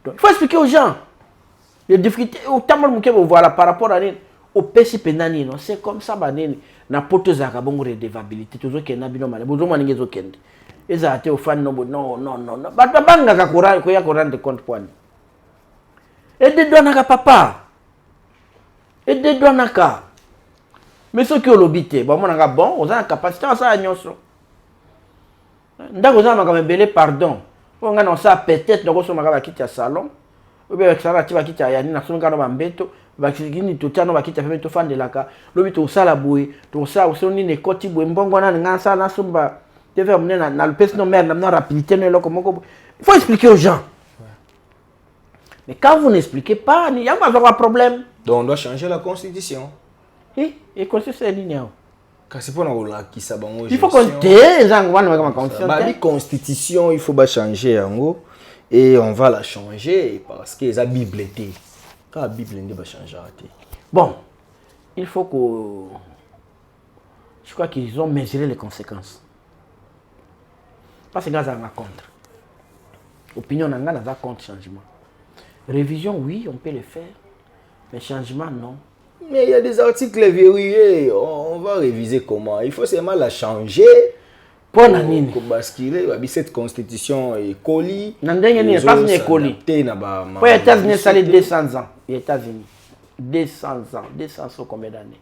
Donc, il faut expliquer aux gens les difficultés. Autant que vous voilà par rapport à au PC penani, non, c'est comme ça, na poto zaka bongo redevabilité. Toujours qu'il y a bino mal. Bonjour, maninge zokende. Et ça a été au fan non. Batabanga kakura koya koran de compte point. Et de donaka papa. Et de donaka. Mais ce que l'obité, bon, on a bon, on a la capacité à ça à nyonso. Ndako za makame belé pardon. On a ça peut-être donc on va quitter salon. Ou bien ça va quitter yani na songa no bambeto. Bakini tutano bakita pembe to fan de laka lobi to sala boy to sa usoni ne koti boy mbongo na ngasa na sumba deve mnena na le pes no merde na rapidité no loko moko. Il faut expliquer aux gens. Mais quand vous n'expliquez pas, il y a pas de problème. Donc on doit changer la constitution. Et constitution est ligne. Il faut qu'on te la constitution, il faut changer en gros. Et on va la changer parce que la Bible était. Quand la Bible va changer. Bon, il faut que. Je crois qu'ils ont mesuré les conséquences. Parce que nous sommes contre. Opinion, nous sommes contre changement. Révision, oui, on peut le faire. Mais changement, non. Mais il y a des articles verrouillés. On va réviser comment. Il faut seulement la changer. Pour nani basculer cette constitution est colis. Nandenge pas ni colis. Pour les États-Unis ça les 200 ans. Les États-Unis 200 ans, 200 ans combien d'années.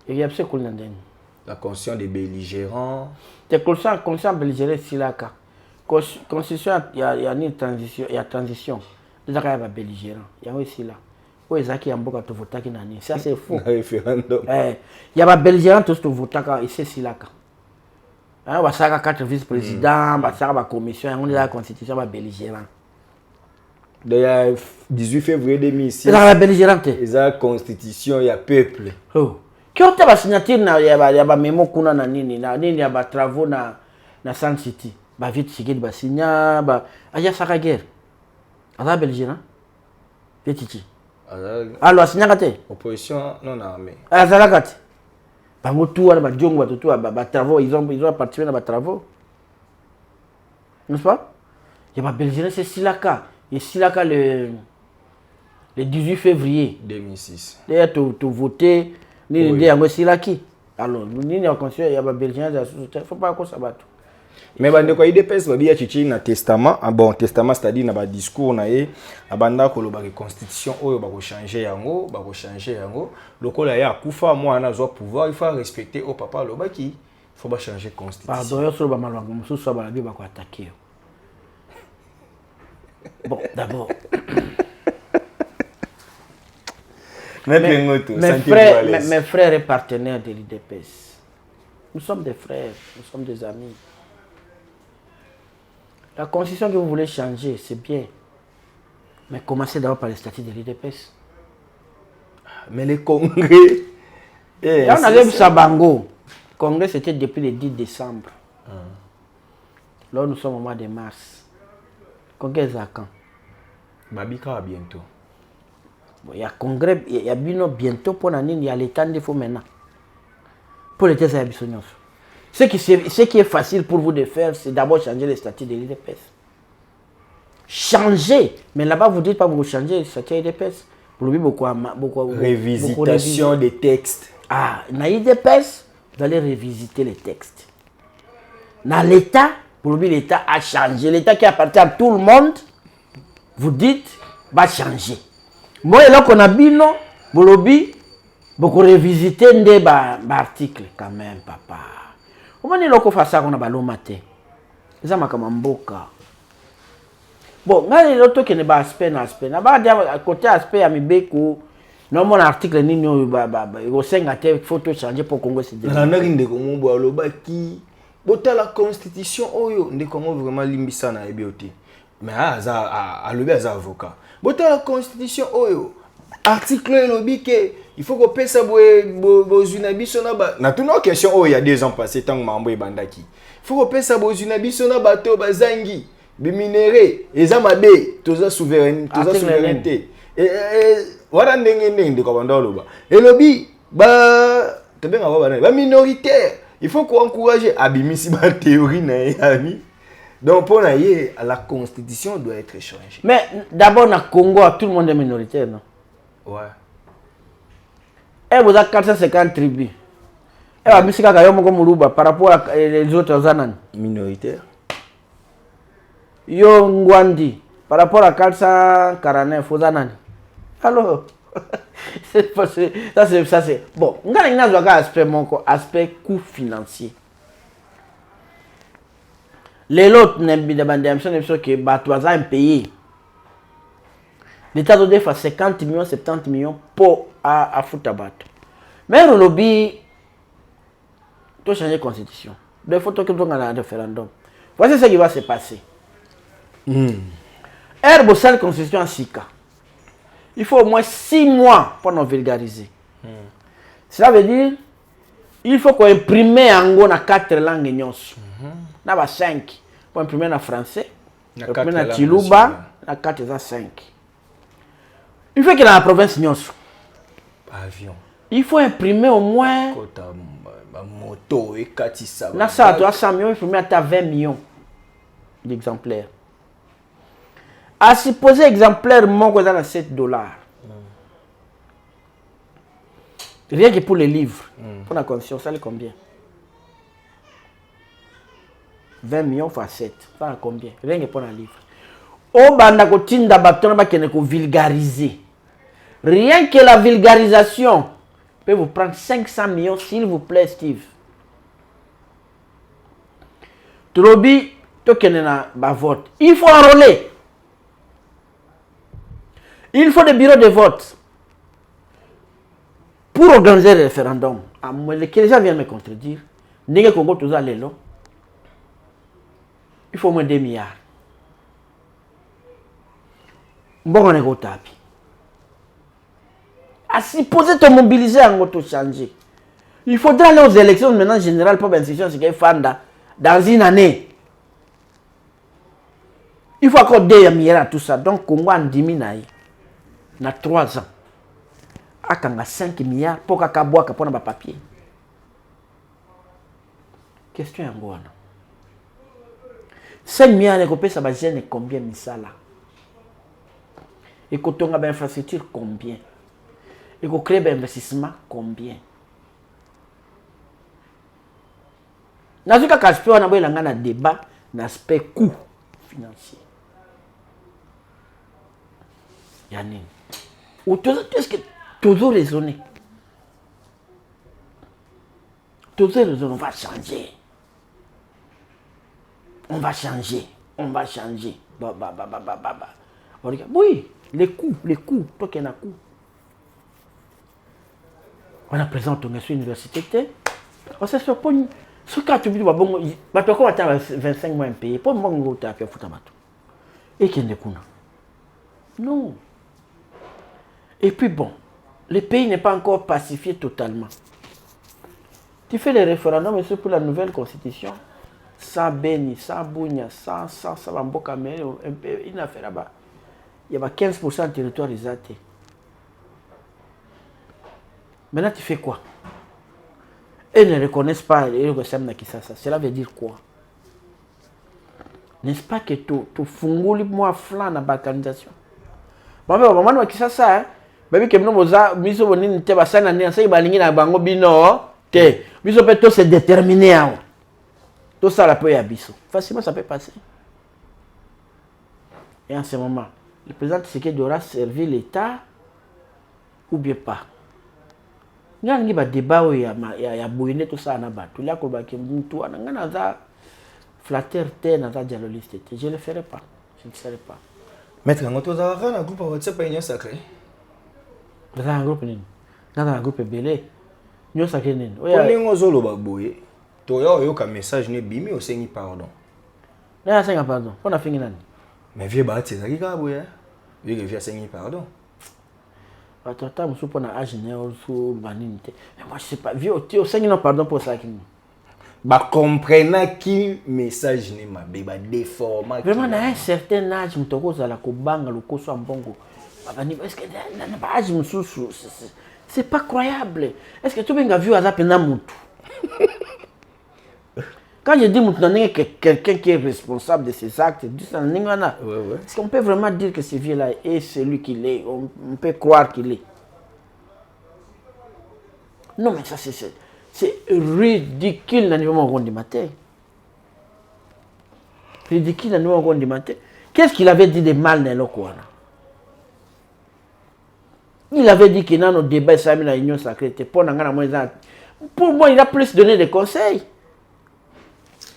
Et il y a ce qu'on nandenge. La constitution des belligérants. La constitution belligérante c'est là ka. Constitution il y a une transition, il y a transition. Les gens va belligérant. Il y a aussi là. Où ezaki amboka to votaki nani. Ça c'est faux. Référendum. Il y a ba belligérant to votaka et c'est là ka. On va faire 4 vice-présidents, on va faire la commission, on a la constitution belligérante. D'ailleurs, 18 février 2006, c'est la belligérante. La constitution, il y a peuple. Oh. Qui ont la signature, il y a mémo kuna na nini, il y a travaux na Sun City. Ba vite signé ba signa, ba aya saka guerre. La belligérant. Petit. Alors signa kate. Opposition non armée. Azala kate. Bango tout à la djongo tout à travaux ils ont participé à travaux n'est-ce pas il y a pas belgien c'est Silaka et Silaka le 18 février 2006 d'ailleurs tu voter ni des yango Silaki alors ni en conscience il y a pas belgien faut pas qu'on s'abatte mais bande ko IDPS ba biya chichi na testament bon testament c'est-à-dire na ba discours na ye abanda ko loba constitution oyo ba ko changer yango lokola ya kufa moi na zo pouvoir il faut respecter au papa loba ki faut ba changer constitution pardon yo so ba malwango mususu ba la bi ba ko attaquer bon d'abord mes frères et partenaires de l'IDPS nous sommes des frères nous sommes des amis. La constitution que vous voulez changer, c'est bien. Mais commencez d'abord par le statut de l'IDPS. Mais les congrès... Là, on avait vu Sabango. Le congrès, c'était depuis le 10 décembre. Là, nous sommes au mois de mars. Le congrès, c'est à quand? Babika, bientôt. Bon, il y a congrès, il y a bientôt pour l'année, il y a l'état de faux maintenant. Pour les thèses à ce qui est facile pour vous de faire, c'est d'abord changer le statut de l'IDPS. Changer. Mais là-bas, vous ne dites pas que vous changez le statut de l'IDPS. Vous le beaucoup révisitation des textes. Ah, dans l'IDPS, vous allez révisiter les textes. Dans l'État, pour lui, l'État a changé. L'État qui appartient à tout le monde, vous dites, va changer. Moi, là qu'on a bino, vous l'obéissez, vous révisiter des articles quand même, papa. Comment est-ce qu'on fait ça qu'on a ballon matin? Ça m'a comme un boca. Bon, là, il y a l'autre qui n'est pas aspect. À côté aspect, à mi beko, non, mon article n'est pas au 5 à terre, il faut tout changer pour Congo. C'est la la constitution, on comment vraiment limbisa na EBOT. Mais à l'obé avocat. La constitution, article il faut qu'on paie ça pour Zunabiso na tout nos questions il y a 2 ans passés tant que mambo et bandaki. Il faut qu'on paie ça pour Zunabiso na bateau bazangi, biminéré, ezamabe, toza souveraineté. Et voilà ndenge ko banda loba. Et lobby ba tebe ngaba ba minoritaire. Il faut qu'on encourage abimisi ba théorie na yami. Donc pour la constitution doit être changée. Mais d'abord na Congo tout le monde est minoritaire non? Ouais. Et vous avez 450 tribus. Et vous avez par rapport aux autres Zanan. Minoritaires. Yo Ngwandi, par rapport à 449 Zanan. Alors, ça c'est. Bon, on a un aspect coût financier. Les autres, ils ont payé. L'État doit faire 50 millions, 70 millions pour à Foutabat. Mais le lobby doit changer la constitution. Il faut que nous ayons un référendum. Voici ce qui va se passer. La constitution en Sika. Il faut au moins 6 mois pour nous vulgariser. Cela veut dire il faut qu'on imprime en 4 langues nyonso. Na ba 5. Pour imprimer en français, imprimer en Chiluba, na 4 za 5. Il faut que dans la province nyonso. Avion. Il faut imprimer au moins moto et katisa. Na ça doit 100 millions, imprimer à 20 millions d'exemplaires. À supposer exemplaire mon dans $7. Rien que pour les livres, pour la conscience, ça est combien? 20 millions fois 7, ça a combien? Rien que pour un livre. Au banda kotinda baton ba kene ko vulgariser. Rien que la vulgarisation peut vous prendre 500 millions, s'il vous plaît, Steve. Trobi, to kene na ba vote. Il faut enrôler. Il faut des bureaux de vote. Pour organiser le référendum, les gens viennent me contredire. Il faut au moins 2 milliards. Bon, on est au tapis. À supposer te mobiliser en auto changer. Il faudra aller aux élections maintenant générales pour l'institution ce qu'il Fanda dans une année. Il faut encore 2 milliards à tout ça. Donc, Congo en 10 000 dans 3 ans. À 5 milliards pour qu'à boire pour un papier. Question en Goana. 5 milliards de copies, ça va gêner combien de ça là? Et quand on a une infrastructure, combien? Et qu'on crée un investissement, combien? Dans ce cas, on a un débat d'aspect coût financier. Yannin. Est-ce que toujours raisonner? Toujours raisonner, on va changer. On va changer. On va changer. Oui, les coûts, toi qui en as coût. On a présenté une université. On s'est surpris. Ce cas, tu dis, bon, tu peux attendre 25 mois payé. Pour moi, on va faire foutre. Et qui est non. Et puis bon, le pays n'est pas encore pacifié totalement. Tu fais les référendums, mais c'est pour la nouvelle constitution. Sans Beni, sans Bounia, sans Bamboka, mais il n'a fait là-bas. Il y a 15% de territoire réservé. Maintenant, tu fais quoi? Ils ne reconnaissent pas les ressemblants qui ça. Cela veut dire quoi? N'est-ce pas que tu funguli moi flan dans la balkanisation? Maman, qui ça, hein? Baby que nous avons mis au niveau de la scène, nous avons na bango bino, te, biso peut se déterminer. Tout ça la peut y abisso. Facilement ça peut passer. Et en ce moment, le président Tshisekedi aura servi l'État ou bien pas. Il y a un débat où il y a bouillé tout ça na batu. Là, qu'on va que moutou, on a flatteur terre, on a dialogiste. Je ne le ferai pas. Je ne le ferai pas. Maître, on a un groupe WhatsApp et un sacré. Dans un groupe nini? Dans un groupe belé. Nyo sacré nini? Oye ngozolo baboye. Toya oyoka message ne bimi osengi pardon. Na senga pardon. On a fini nani? Mais vieux ba tsezaki ka boye. Vieux que vieux sengi pardon. Attends, monsieur pour na âge né au baninte. Mais moi je sais pas, vieux tu sengi non pardon pour ça qui. Ba comprena qui message ne mabe ba déforma. Vraiment na un certain âge mutoko za la kobanga lokoso ambongo. Est-ce que c'est pas croyable? Est-ce que tu as vu à quand je dis que quelqu'un qui est responsable de ces actes, est-ce qu'on peut vraiment dire que ce vieux-là est celui qu'il est? On peut croire qu'il est. Non, mais ça c'est ridicule dans le niveau du matin. Ridicule dans le niveau du matin. Qu'est-ce qu'il avait dit de mal dans le Coran? Il avait dit qu'il y a nos débats sur la Union sacrée. Pour moi, il a plus donné des conseils.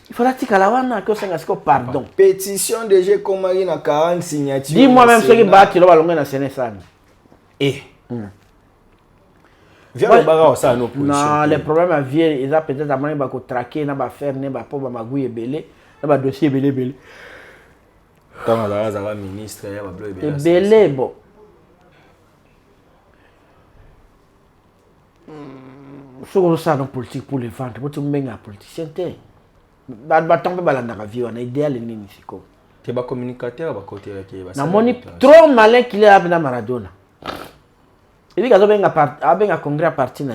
Il faudra dire que pardon. Pétition de G. Komari na 40 signatures. Dis-moi même ce qui bat qui va dans Sénégal. Eh. Viens le barra au sein de l'opposition. Non, les problèmes à vieux, ils ont peut-être à manier de traquer, n'a pas faire, n'a pas pour magouiller belé, n'a pas dossier belé. Quand on a un ministre, il y a un belé bon. que ça dans politique pour les vendre, pour tout le monde en politicien. Tomber dans la vie, on a idéal et nini siko. Tu es un communicateur à côté de la moni trop malin qu'il est avec Maradona. Il dit qu'il y a un congrès à partir.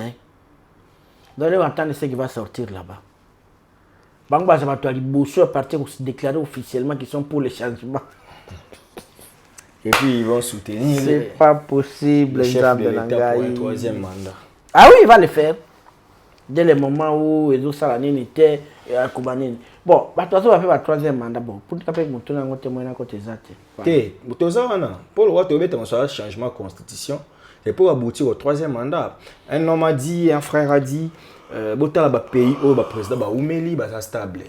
Donc, on attend ce qui va sortir là-bas. Bangba, ça va te dire, partir pour se déclarer officiellement qu'ils sont pour les changements. Et puis, ils vont soutenir. C'est pas possible, le chef de l'État pour un troisième mandat. Ah oui, il va le faire. Dès le moment où Ezo Salanine était à Koubanine. Bon, bah, toi, ça va faire un troisième mandat. Bon, pour que tu aies un témoin à côté de ça. Pour le roi, tu as un changement de constitution. C'est pour aboutir au troisième mandat. Un homme a dit, un frère a dit, Bota la pays où le président va oumeli, va stable.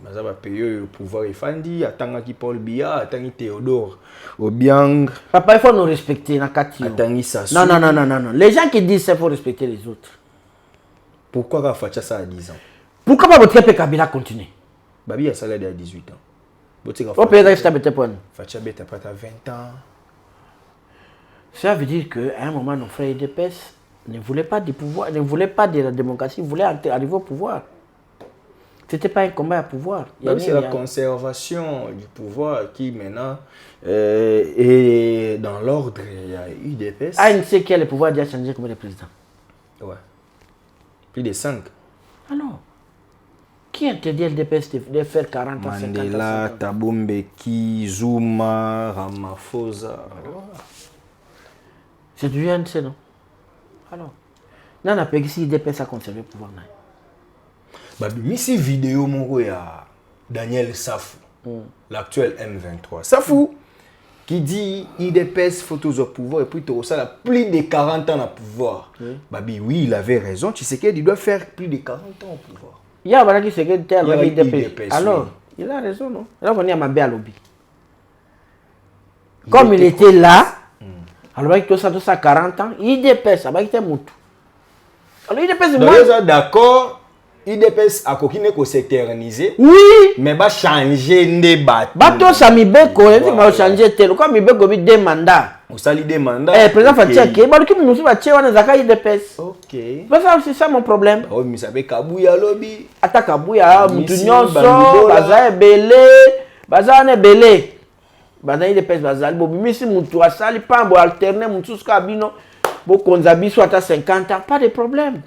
Va payer le pouvoir effandi, attendre qui Paul Biya, attendre Théodore Obiang. Papa, il faut nous respecter, Nakati. Non. Les gens qui disent ça, il faut respecter les autres. Pourquoi va faire ça à 10 ans? Pourquoi pas votre Kabila continue? Babi a salaire à 18 ans. Au pays d'Aïsta Betepon. Fatia Beta pas à 20 ans. Ça veut dire qu'à un moment, nos frères EDPS ne voulaient pas du pouvoir, ne voulaient pas de la démocratie, ils voulaient arriver au pouvoir. Ce n'était pas un combat à pouvoir. C'est la conservation du pouvoir qui maintenant est dans l'ordre. Il y a UDPS. ANC qui a le pouvoir déjà changé comme le président. Ouais. Plus de 5. Alors, qui interdit l'UDPS de faire 40 ans, 50 ans? Mandela, Thabo Mbeki, Zuma, Ramaphosa. C'est du UNC, non? Alors, non, on a payé si l'UDPS a conservé le pouvoir. Mais si vidéo, mon gars, Daniel Safou, l'actuel M23. Safou, qui dit IDPS photos au pouvoir et puis tu as plus de 40 ans au pouvoir. Oui, il avait raison. Tu sais qu'il doit faire plus de 40 ans au pouvoir. Il y a qui sait que tu as IDPS. Alors, il a raison, non? Alors, on est à ma belle lobby. Comme il était là, alors il y a 40 ans, IDPS, il était moutou. Alors, IDPS, moi, d'accord. IDPS a coquiné ko s'éterniser. Oui. Mais va changer des bateaux. Bateau Samibeko, il va changer tel. Comme Mibeko a des mandats. On sali des mandats. Président Fatia Ké, bah qui nous va tirer on a IDPS. OK. C'est ça mon problème. Oh, mais ça be Kabouya lobby. Ata Kabouya, Mutunyon so, baza belé, baza ne belé. Baza IDPS baza bobi misi mutu asali pa bo alterner mutu skabino bo konzabi so ata 50 ans, pas de problème.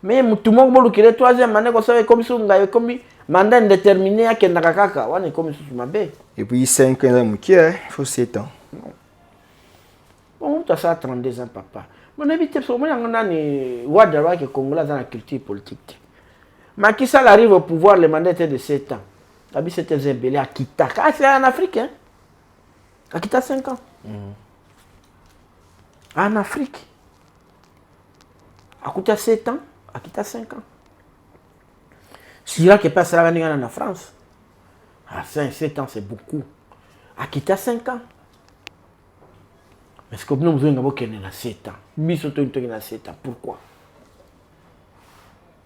Mais tout le monde qui est troisième mandat comme ça comme mandat indéterminé à Kendakaka on est comme ça ma bé et puis 5 ans il faut 7 ans bon tu as ça 32 ans papa mon habité sur moi on a ni Ouattara qui est congolais dans la culture politique Macky Sall arrive au pouvoir le mandat était de 7 ans Tabi c'était Zembélé à Kita c'est en Afrique hein à Kita 5 ans en Afrique à Kita 7 ans à Kita 5 ans. Si là qui passe la en France, à 5-7 ans c'est beaucoup. À Kita 5 ans. Mais ce que nous avons besoin d'avoir qu'il y a 7 ans. Bisoto il y a 7 ans. Pourquoi?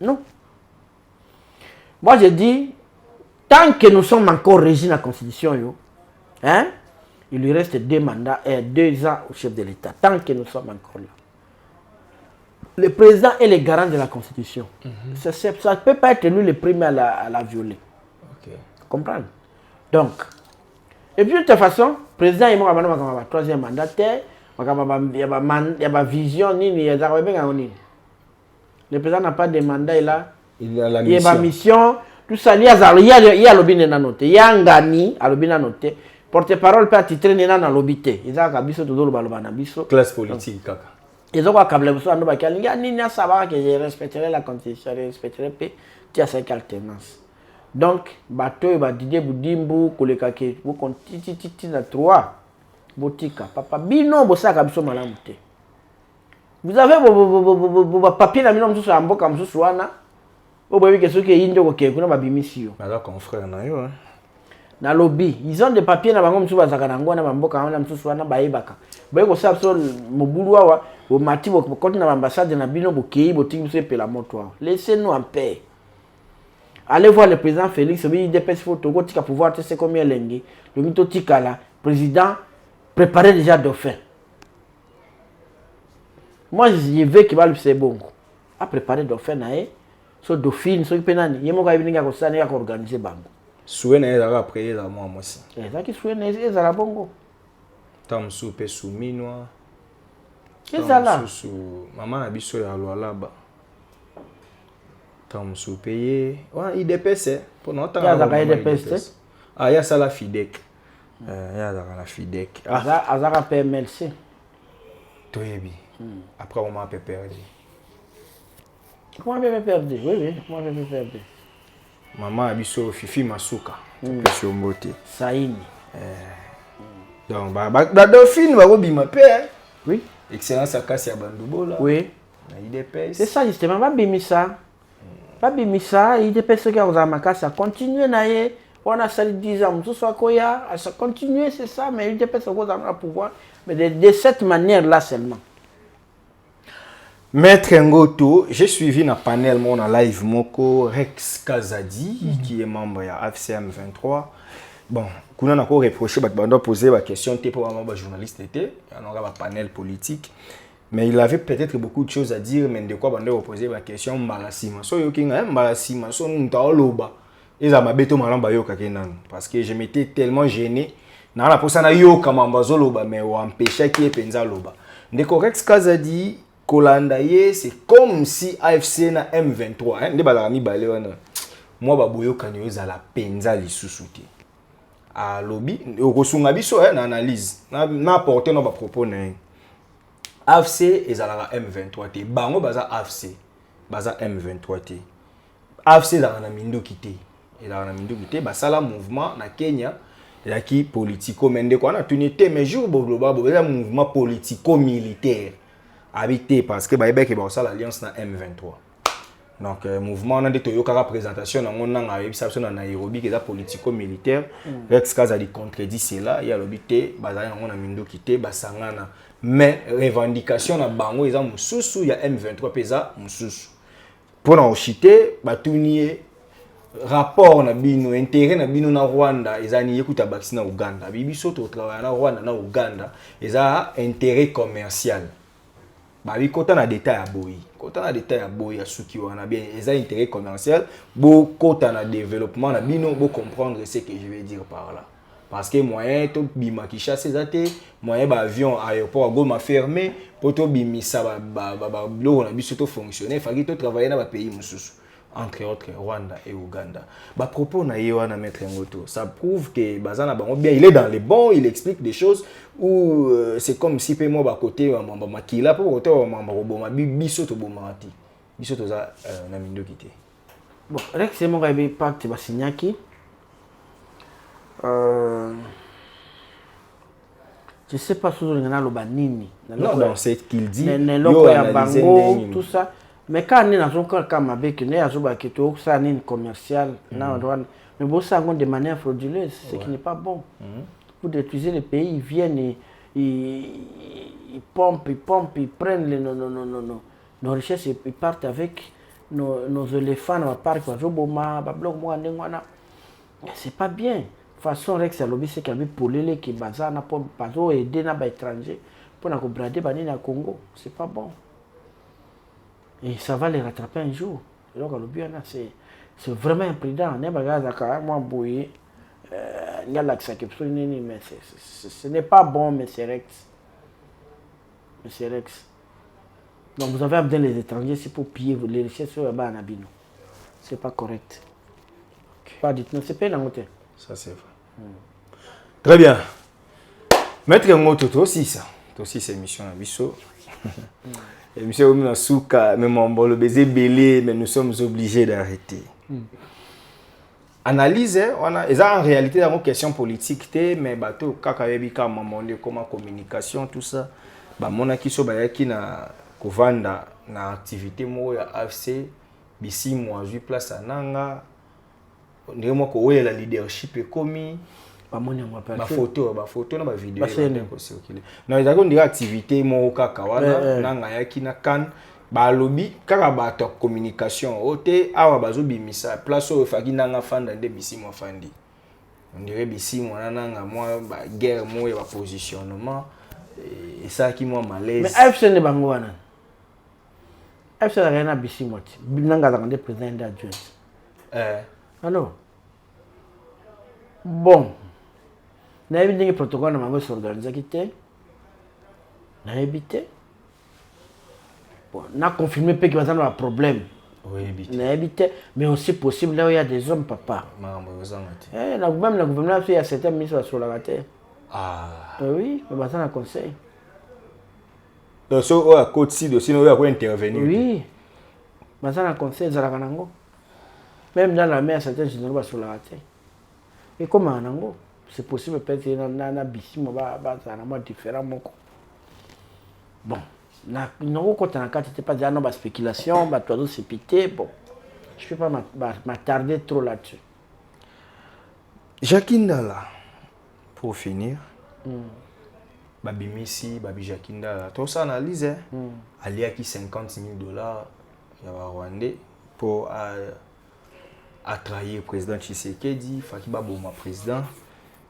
Non. Moi je dis, tant que nous sommes encore régis dans la Constitution, hein, il lui reste 2 mandats et 2 ans au chef de l'État. Tant que nous sommes encore là. Le président est le garant de la Constitution. Ça ne peut pas être lui le premier à la violer. Okay. Comprendre? Donc, et puis de toute façon, le président est le troisième mandataire, il y a ma vision, le président n'a pas de mandat, il a la mission. mission. Il y a ma mission, tout ça, il y a l'obine noté, il y a un gani à l'obine noté, porte-parole peut titrer dans l'obité. Il y a un classe politique, kaka. Ils ont quoi câble vous en bas qu'il y a ni savoir que je respecterai la constitution, je respecterai paix, tu as 5 alternances. Donc bateau va Didier Boudimbu koleka ke vous continue na 3 botika papa bino bosaka biso malamu te. Vous avez vos papiers na mino msusu amboka msusu wana. Oboyi ke soki yinde ko ke kuna babimisio. Bala confrère na yo hein. Na lobby, ils ont des papiers na bango msusu bazaka na ngwana bamboka wana msusu wana bayebaka. Boyi ko sa so mobulu wa au mati bo côté na ambassade na bino bokei botingi se pela moto wa. Laissez-nous en paix. Allez voir le président Félix, il dépêche photo tika pouvoir te c'est combien lengi. Le mito tika là, président préparer déjà dauphin. Moi je veux qu'il va le c'est bon. a préparé dauphin nae so dauphine so penani yemo ka ibinga ko sana ya organiser bango souhait na ezaka après la moi aussi ezaki souhait na ezala bongo tam soupe souminwa ezala maman na biso ya Lualaba tam soupe ye wa IDPS pour notre IDPS ah ya ça la FIDEC ya la FIDEC azaka PMLC toyebi après on m'a perdu. Comment on perdu? Oui, comment on perdu? Maman abiso Fifi Masuka. Monsieur Mbote. Saïni. Donc, la dauphine va bima père. Oui. Excellence Akasi à Bandoubola. Oui. IDPS. C'est ça justement, va bimisa. Va bimisa, IDPS qui a osé makasa continuer naie. On a sali 10 ans, tout soit koya, ça continuer c'est ça, mais IDPS a osé pouvoir, mais de cette manière-là seulement. Maître Ngoto, j'ai suivi dans panel mon live moko Rex Kazadi qui est membre de AFCM 23. Bon, qu'on a encore reproché de poser la question pour un journaliste était, on a un panel politique. Mais il avait peut-être beaucoup de choses à dire, mais de quoi on poser la question Mbalasima. So yo kinga Mbalasima, so nta loba. Eza mabeto malamba yo kakenan parce que je m'étais tellement gêné. Na la posa na yo kama mbazoloba mais o empêcher qui est penza loba. Ndeko Rex Kazadi Kolandaye, c'est comme si AFC na M23 hein, balami balé wana. Moi baboyo kanyo za la penza lisusuti. A lobby, okosunga biso hein, na analyse. Na apporter no ba propos na. AFC ezala M23 te. Bango baza AFC, baza M23 te. AFC za na minduki te. Ela na minduki te, basala mouvement na Kenya ya ki politico mende ko na tunité mais jour bo global bo mouvement politico militaire. Habité parce que baïbek et ça l'alliance na M23. Donc mouvement on a des toyoka présentation dans mon na ebisation na Nairobi qui est politico militaire. Rex Kazadi contredit cela, il y a l'obité bazali na mindo kité basangana mais revendication na bango eza mususu ya M23 pesa mususu. Pour en chiter batunier rapport na bino intérêt na bino na Rwanda ezani ekuta bakisi na Uganda. Bibiso to travailler na Rwanda na Uganda eza intérêt commercial. Babi kota na détail à boy. Kota na détail à boy à suki wana bien eza intérêt commercial, bo kota na développement na bino bo comprendre ce que je vais dire par là. Parce que moyen to bima ki chasse zate, moyen ba avion aéroport Goma fermé, poto bimisa ba lo na biso to fonctionner, faki to travailler na ba pays mususu. Entre autres Rwanda et Ouganda. Bah propos na yewana Maître Ngoto, ça prouve que Bazana bango bien, il est dans les bons, il explique des choses où c'est comme si pe moi ba côté mamba makila pour côté mamba roboma biso to bomati. Biso to za na mindo kité. Bon, Rex c'est mon rêve pacte ba signaki. Je sais pas sur ngana lo banini. Non, c'est ce qu'il dit. Yo analyser tout ça. Mais quand on est dans un cas comme avec une ça une commercial, mais bon ça de manière frauduleuse, ce qui n'est pas bon. Pour détruire le pays, ils viennent, ils pompent, ils prennent nos richesses et ils partent avec nos éléphants dans le parc, c'est pas bien. De toute façon, Rex a lobby c'est qu'il y a pour les qui bazar pour aider les étrangers pour nous brader au Congo, c'est pas bon. Et ça va les rattraper un jour. Donc, c'est vraiment imprudent. Mais ce n'est pas bon, M. Rex. M. Rex. Donc, vous avez besoin des étrangers, c'est pour piller les richesses sur le bas en abino. C'est pas correct. Pas du tout. C'est pas une honte. Ça, c'est vrai. Très bien. Maître Ngoto, toi aussi, ça. Toi aussi, c'est mission à Bisso. Et monsieur Ominasuka, même en bon le baiser belé, mais nous sommes obligés d'arrêter. Analyse, on a, en réalité, dans une question politique, mais bateau, kakayebi kama monde, comment communication, tout ça, bah mon akiso bayaki na kovanda na activité mo ya AFC, bisi moi 8 place à Nanga, on dirait moi ko la leadership est commis. Ba photo na ba vidéo na ezako ndira activité mo kaka wana nanga yaki na kan ba lobby kaka ba to communication ote awa bazo bimisa place o faki nanga fanda nde bisi mo fandi on dirait bisi mo nanga moi ba guerre mo ya ba positionnement et ça qui moi malaise mais AFC ne bango wana FC n'a rien à Bissimoti. Binanga a rendu président d'adjoint. Alors, bon, n'a pas dit que protocole n'a pas s'organiser quitter. N'a évité. Bon, n'a confirmé qu'il va y avoir un problème. Oui, évité. N'a évité, mais aussi possible là où il y a des hommes, papa. Même le gouvernement, il y a certains ministres sur la terre. Ah. Oui, mais ça, on a conseil. Donc, si on a côté sinon on va intervenir. Oui, mais ça, on a conseil, même dans la mer, certains généraux sur la terre. Et comment on a c'est possible, peut-être qu'il y a un abysme différent. Bon, quand on a pas de spéculation, tout c'est pité. Bon, je ne vais pas m'attarder trop là-dessus. Jakindala, pour finir, Babi Messi, Babi Jakindala, tout ça analyse, il y a $50 000 il y a Rwandais pour attrayer le président Tshisekedi, il y a un président,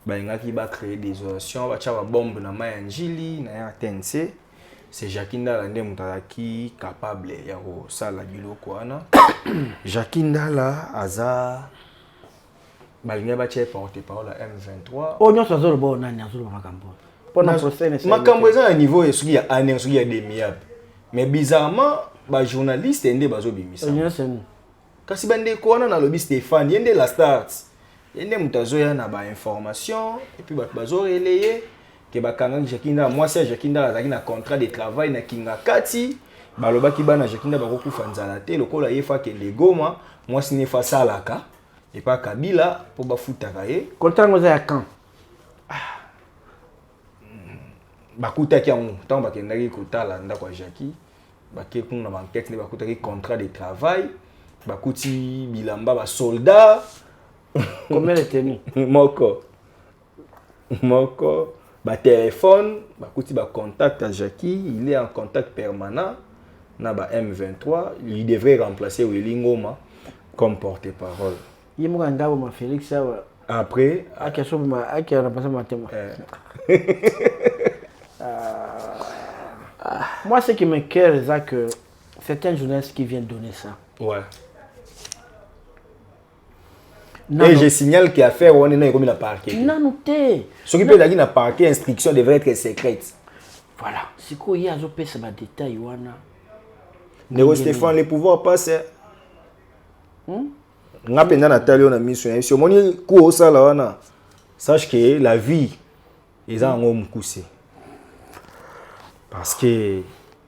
il va créer des orations, il y a une bombe dans la Njili, il y a un TNC. C'est Jakindala qui est capable de faire ça. Jakindala Aza. Il y a porte-parole à M23. Oh, nous sommes au bon à niveau mais bizarrement, les journalistes sont kasi bande ko na lobby Stéphane, yende la start. Yende mutazoya na ba information et puis bazo relayer que bakanga Jakindala moi c'est Jakindala azaki na contrat de travail na Kingakati. Balobaki bana Jakindala bakokufa nzala te lokola yefa ke legoma moi sine fa salaka et pas Kabila pour bafutaka ye. Contrat ngoza ya quand? Bakutaki yango tant bakendaki kotala ndako Jaki bakeku na banquête ne bakutaki contrat de travail. Bakuti bilamba ba soldat. Combien de tenus? Moko ba téléphone bakuti ba contact à Jaki, il est en contact permanent na ba M23, il devrait remplacer Welingoma comme porte-parole. Yimo ngabo ma Félix après remplacer ma témoin. Moi ce qui me cœur c'est que c'est un journaliste qui vient donner ça. Ouais. Et je signale qu'il y a fait on est comme il a parqué. Non, noté. Ce qui peut dire qu'il a parqué, instruction devrait être secrète. Voilà. C'est quoi il y a zo pesa ba détail wana. Néo Stéphane les pouvoirs passent. Nga penda na tali on a mis sur moni ko sala wana. Sache que la vie est en homme coussé. Parce que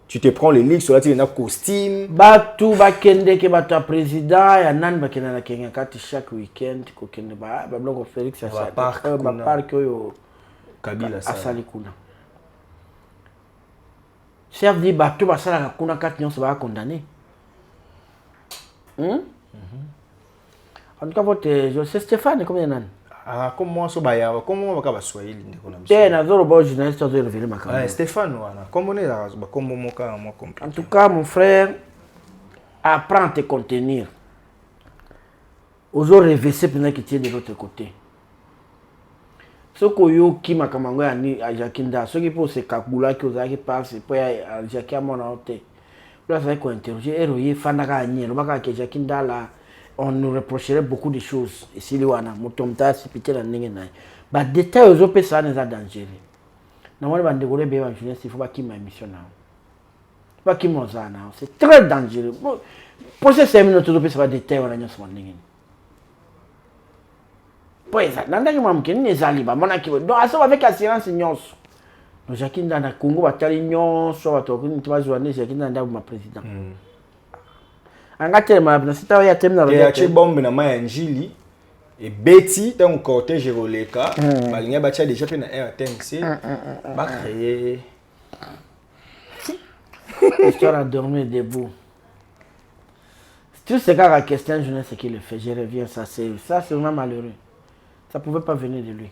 tu te prends les ligues sur la télé, costume. Batu bakende ke batu président ya nan bakena na Kenya kati chaque week-end ko kende ba bloko Félix ya sa parc yo Kabila sa asali kuna. Chef dit batu basala kuna kati nyonso ba condamné. En tout cas votre José Stéphane comme nan. Ah comme moi so baya comment on va Swahili ndiko na biso. Tena zoro bo journaliste zo revenir makamba. Ah Stéphane wana comme on est là ba comme moka moi compliqué. En tout cas mon frère apprends à te contenir. Ozo reverser pendant que tu es de l'autre côté. Soko yo ki makamango ya ni Jakindala soki po se kakula ki ozaki passe po ya Jakia mona ote. Là ça ko interroger eroye fanda ka nyelo baka ke Jakindala on nous reprocherait beaucoup de choses. Et si les wana, motomta, si pité la n'engé naï. Bah, détail aux autres, ça n'est pas dangereux. Normalement, on va décoller, il faut pas qu'il m'ait mission. Pas qu'il m'en a. C'est très dangereux. Pour ces 5 minutes, on peut détail, on a mis sur n'engé. Pour ça, dans le moment où on est allé, on a qui donc, avec assurance, nous nous Jakindala na Congo, va t'aller nous, soit tu vas jouer, Jakindala ma président. Angate mabna sita ya temna rote. Ya chebombe na maya njili et Betty dans cortège roleka balinga bacha déjà pe na RTNC ba créer histoire à dormir debout. Tout ce gars à question jeunesse qui le fait, je reviens ça c'est vraiment malheureux. Ça pouvait pas venir de lui.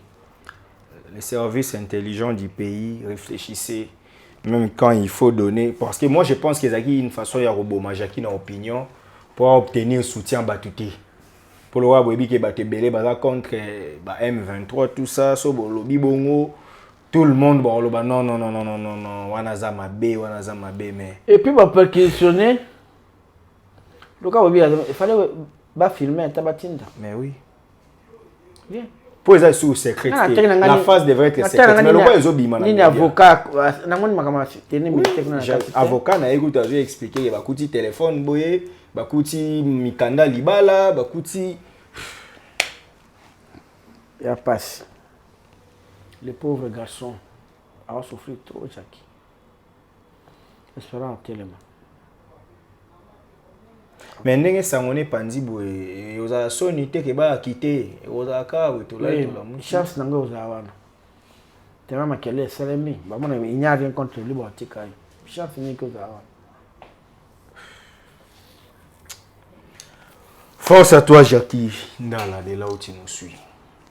Les services intelligents du pays réfléchissaient même quand il faut donner parce que moi je pense qu'il y a une façon ya roboma Jaki na opinion pour obtenir soutien batuté pour le voir que batebele baza contre M23 tout ça so lobby bongo tout le monde bon non wana za mabe mais et puis va perquisitionner Le cas où il fallait filmer un tabatinda. Mais oui. Bien. Pour les sous secret. La phase devrait être secrète. Mais le quoi ils ont bimana. Ni avocat, avocat na écoute j'ai expliqué ba kuti téléphone boye, ba kuti mikanda libala, ba kuti ya passe. Les pauvres garçons ont souffert trop, Jackie. Espérant tellement. Mais ndenge sangone pandi boye oza soni te ke ba quitter oza ka to la chance nanga oza wana tellement makele salemi ba mona il n'y a rien contre lui ba tika chance ni ko oza wana. Force à toi Jackie ndala de là où tu nous suis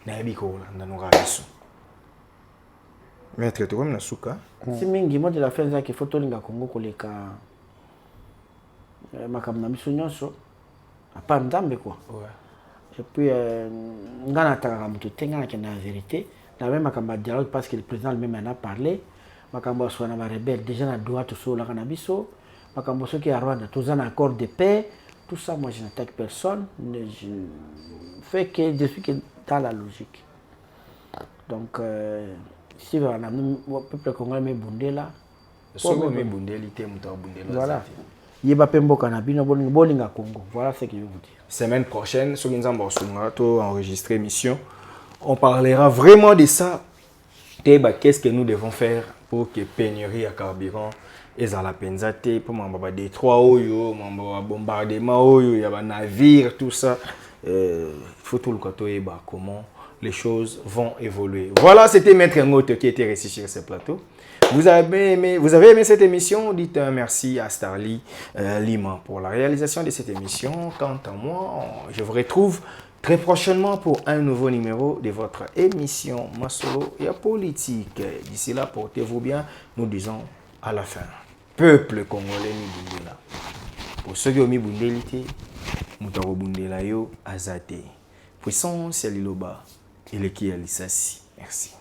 na biko na ndanoka biso maître to comme na suka si mingi mo de la fin za ke photo linga Congo koleka makamna biso nyonso apa nzambe quoi. Et puis ngana taka mutu tenga na vérité na même makamba dialogue parce que le président lui-même en a parlé makambo so na ba rebelle déjà na droit to so la kana biso makambo so ki ya Rwanda tous un accord de paix tout ça moi je n'attaque personne je fais que je suis que dans la logique donc si on a le peuple congolais me bundela so me bundelité muta bundela voilà. Yeba pemboka na bino bolinga Congo. Voilà ce que je veux vous dire. Semaine prochaine, sur Ginzamba Osungato, enregistré émission, on parlera vraiment de ça. Qu'est-ce que nous devons faire pour que pénurie à carburant et à la penzate pour m'amba détroit oyo, m'amba bombardement oyo, y a un navire, tout ça. Faut tout le côté eba comment les choses vont évoluer. Voilà, c'était Maître Ngoto qui était resté sur ce plateau. Vous avez aimé cette émission? Dites un merci à Starly Lima pour la réalisation de cette émission. Quant à moi, je vous retrouve très prochainement pour un nouveau numéro de votre émission Masolo et Politique. D'ici là, portez-vous bien. Nous disons à la fin. Peuple congolais mi bundela. Pour ceux qui ont mis bundelité, mutaro bundela yo azate. Puissance liloba et le qui alisasi. Merci.